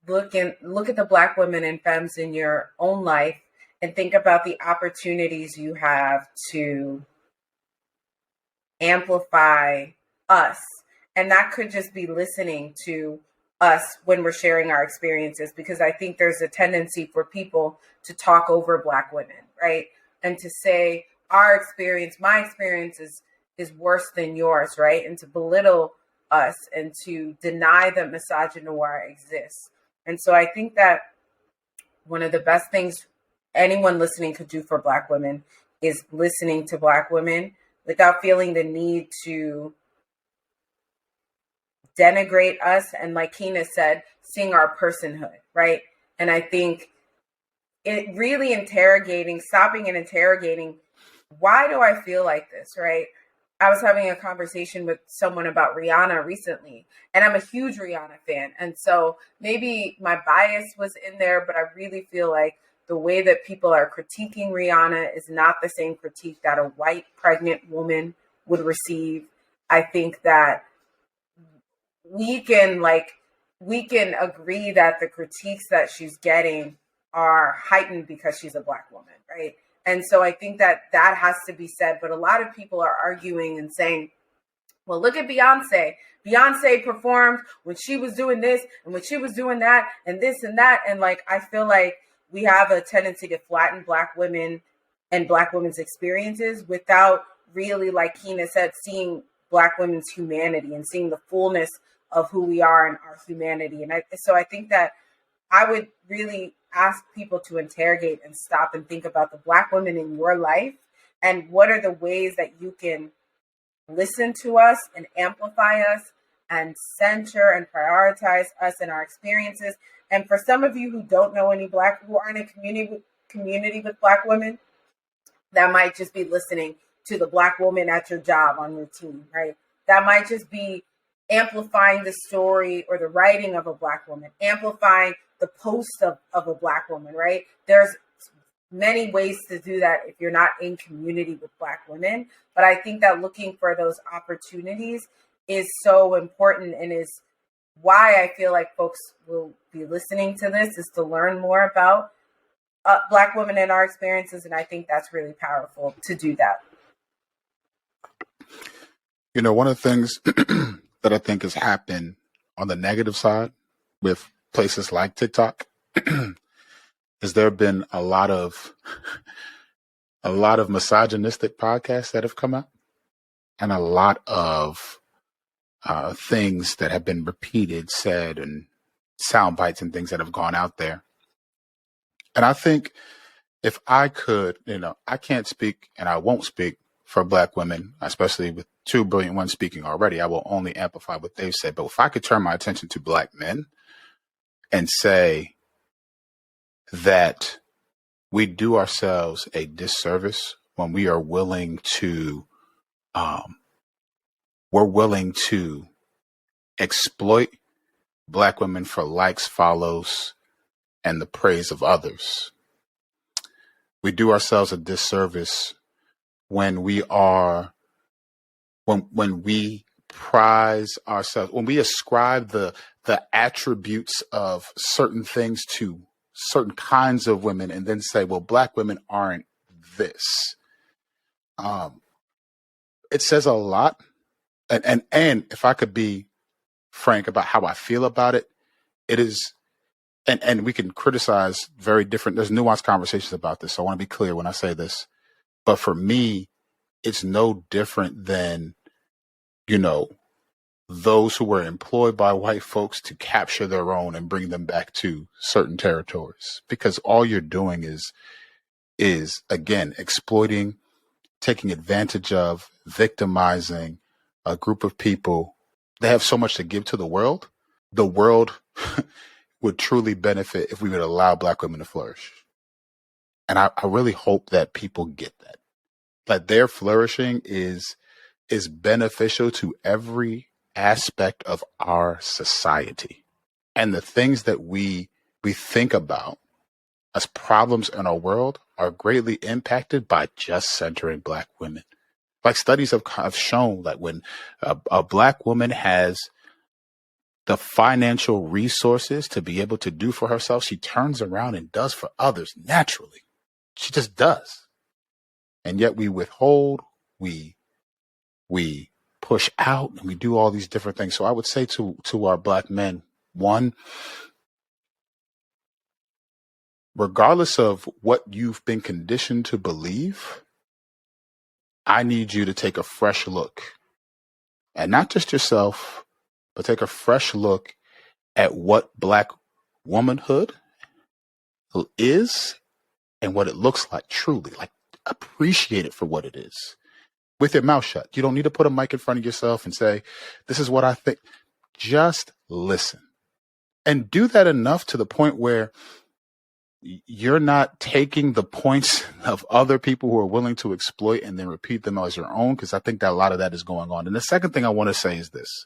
look at the Black women and femmes in your own life and think about the opportunities you have to amplify us. And that could just be listening to us when we're sharing our experiences, because I think there's a tendency for people to talk over Black women, right? And to say our experience, my experience is worse than yours, right? And to belittle us and to deny that misogynoir exists. And so I think that one of the best things anyone listening could do for Black women is listening to Black women without feeling the need to denigrate us. And like Keena said, seeing our personhood, right? And I think it really stopping and interrogating, why do I feel like this, right? I was having a conversation with someone about Rihanna recently, and I'm a huge Rihanna fan. And so maybe my bias was in there, but I really feel like the way that people are critiquing Rihanna is not the same critique that a white pregnant woman would receive. I think that we can agree that the critiques that she's getting are heightened because she's a Black woman, right? And so I think that has to be said. But a lot of people are arguing and saying, well, look at Beyonce. Beyonce performed when she was doing this and when she was doing that and this and that. And like, I feel like we have a tendency to flatten Black women and Black women's experiences without really, like Keena said, seeing Black women's humanity and seeing the fullness of who we are and our humanity. And so I think that I would really ask people to interrogate and stop and think about the Black women in your life and what are the ways that you can listen to us and amplify us and center and prioritize us and our experiences. And for some of you who don't know any who aren't in community with Black women, that might just be listening to the Black woman at your job on your team, right? That might just be amplifying the story or the writing of a Black woman, amplifying the post of a Black woman, right? There's many ways to do that if you're not in community with Black women. But I think that looking for those opportunities is so important, and is why I feel like folks will be listening to this, is to learn more about Black women and our experiences. And I think that's really powerful to do that. You know, one of the things that I think has happened on the negative side with places like TikTok is there have been a lot of misogynistic podcasts that have come out, and a lot of things that have been repeated, said, and sound bites and things that have gone out there. And I think if I could, I can't speak and I won't speak for Black women, especially with two brilliant ones speaking already. I will only amplify what they've said. But if I could turn my attention to Black men and say that we do ourselves a disservice when we are willing to exploit Black women for likes, follows, and the praise of others. We do ourselves a disservice when we prize ourselves, when we ascribe the attributes of certain things to certain kinds of women and then say, well, Black women aren't this. It says a lot. And if I could be frank about how I feel about it, it is, and we can criticize there's nuanced conversations about this. So I want to be clear when I say this, but for me, it's no different than, those who were employed by white folks to capture their own and bring them back to certain territories, because all you're doing is again, exploiting, taking advantage of, victimizing a group of people. They have so much to give to the world. The world would truly benefit if we would allow Black women to flourish. And I really hope that people get that. That their flourishing is beneficial to every aspect of our society. And the things that we think about as problems in our world are greatly impacted by just centering Black women. Like studies have shown that when a Black woman has the financial resources to be able to do for herself, she turns around and does for others naturally. She just does. And yet we withhold, we push out, and we do all these different things. So I would say to our Black men, one, regardless of what you've been conditioned to believe, I need you to take a fresh look, and not just yourself, but take a fresh look at what Black womanhood is and what it looks like truly. Like, appreciate it for what it is with your mouth shut. You don't need to put a mic in front of yourself and say, this is what I think. Just listen, and do that enough to the point where you're not taking the points of other people who are willing to exploit and then repeat them as your own, because I think that a lot of that is going on. And the second thing I want to say is this,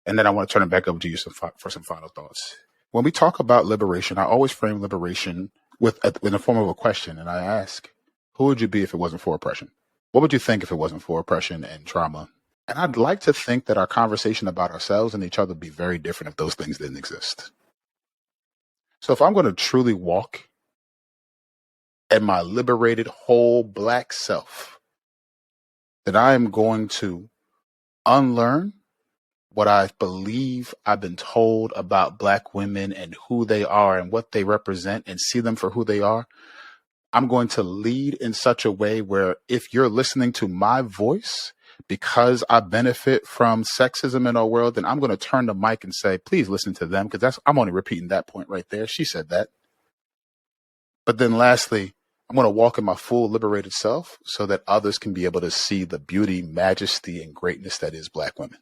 and then I want to turn it back over to you for some final thoughts. When we talk about liberation, I always frame liberation in the form of a question, and I ask, who would you be if it wasn't for oppression? What would you think if it wasn't for oppression and trauma? And I'd like to think that our conversation about ourselves and each other would be very different if those things didn't exist. So if I'm going to truly walk in my liberated, whole Black self, then I am going to unlearn what I believe I've been told about Black women and who they are and what they represent, and see them for who they are. I'm going to lead in such a way where if you're listening to my voice because I benefit from sexism in our world, then I'm going to turn the mic and say, please listen to them, because I'm only repeating that point right there. She said that. But then lastly, I'm going to walk in my full liberated self so that others can be able to see the beauty, majesty, and greatness that is Black women.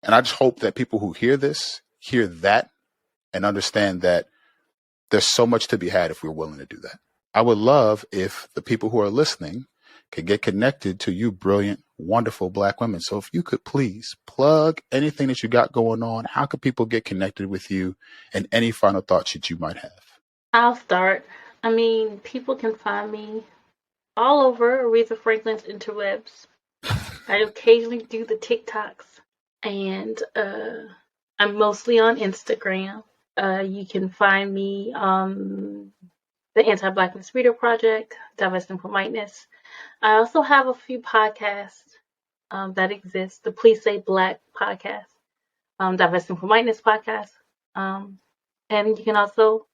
And I just hope that people who hear this, hear that, and understand that there's so much to be had if we're willing to do that. I would love if the people who are listening could get connected to you brilliant, wonderful Black women. So if you could please plug anything that you got going on, how could people get connected with you, and any final thoughts that you might have? I'll start. I mean, people can find me all over Aretha Franklin's interwebs. I occasionally do the TikToks, and I'm mostly on Instagram. You can find me on the Anti-Blackness Reader Project, Divesting from Whiteness. I also have a few podcasts that exist. The Please Say Black podcast, Divesting from Whiteness podcast, and you can also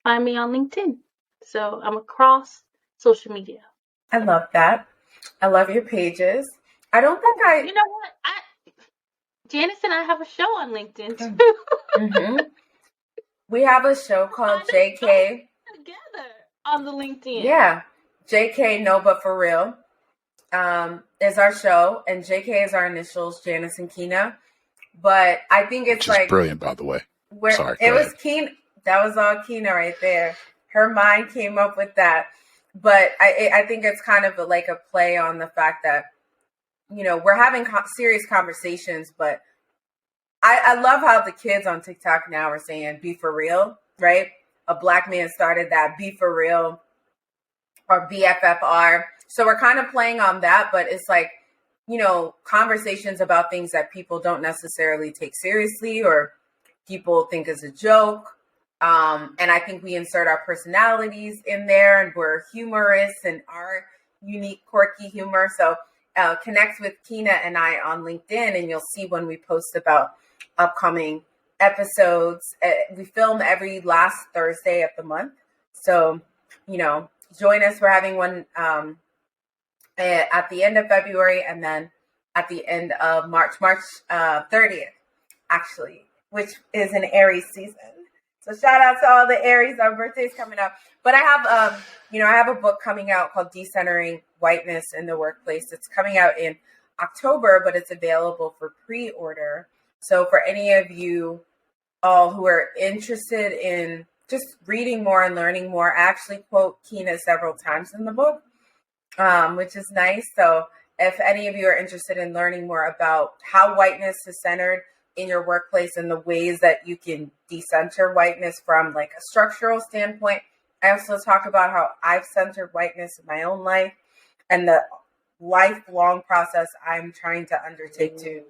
find me on LinkedIn. So I'm across social media. I love that. I love your pages. I don't think You know what? Janice and I have a show on LinkedIn too. Mm-hmm. We have a show called JK. Together on the LinkedIn. Yeah. JK No But For Real is our show, and JK is our initials, Janice and Kina. But I think it's Which is brilliant, by the way. Sorry. It was Kina. That was all Kina right there. Her mind came up with that. But I think it's kind of like a play on the fact that, you know, we're having serious conversations, but I love how the kids on TikTok now are saying, be for real, right? A Black man started that, be for real, or BFFR. So we're kind of playing on that, but it's like, you know, conversations about things that people don't necessarily take seriously or people think is a joke. And I think we insert our personalities in there, and we're humorous and our unique, quirky humor. So connect with Kina and I on LinkedIn, and you'll see when we post about upcoming episodes. We film every last Thursday of the month. So, you know, join us. We're having one at the end of February, and then at the end of March 30th, actually, which is an Aries season. So shout out to all the Aries. Our birthday's coming up. But I have, I have a book coming out called Decentering Whiteness in the Workplace. It's coming out in October, but it's available for pre-order. So for any of you all who are interested in just reading more and learning more, I actually quote Kina several times in the book, which is nice. So if any of you are interested in learning more about how whiteness is centered in your workplace and the ways that you can decenter whiteness from like a structural standpoint, I also talk about how I've centered whiteness in my own life and the lifelong process I'm trying to undertake to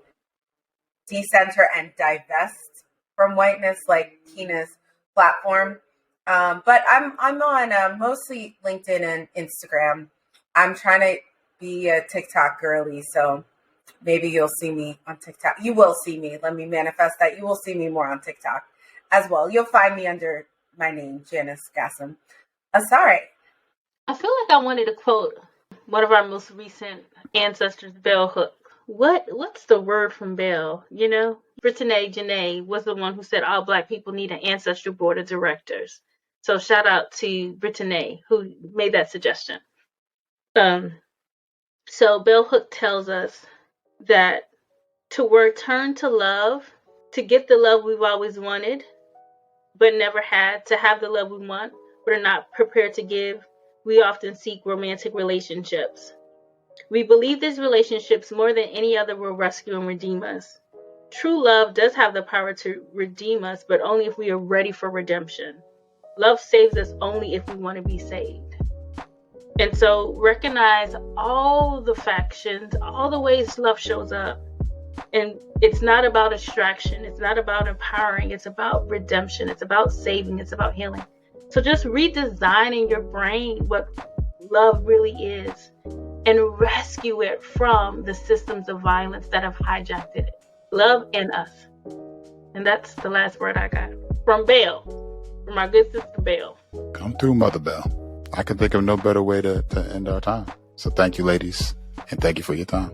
decenter and divest from whiteness, like Kina's platform. But I'm on mostly LinkedIn and Instagram. I'm trying to be a TikTok girly, so maybe you'll see me on TikTok. You will see me. Let me manifest that. You will see me more on TikTok as well. You'll find me under my name, Janice Gassam. Sorry. I feel like I wanted to quote one of our most recent ancestors, Bell Hooks. What's the word from Bell? You know, Brittany Janae was the one who said all Black people need an ancestral board of directors. So shout out to Brittany who made that suggestion. So Bell Hook tells us that to return to love, to get the love we've always wanted but never had, to have the love we want but are not prepared to give, we often seek romantic relationships. We believe these relationships more than any other will rescue and redeem us. True love does have the power to redeem us, but only if we are ready for redemption. Love saves us only if we want to be saved. And so recognize all the factions, all the ways love shows up. And it's not about extraction. It's not about empowering. It's about redemption. It's about saving. It's about healing. So just redesign in your brain what love really is and rescue it from the systems of violence that have hijacked it. Love in us. And that's the last word I got. From Belle. From our good sister Belle. Come through, Mother Bell. I can think of no better way to end our time. So thank you, ladies, and thank you for your time.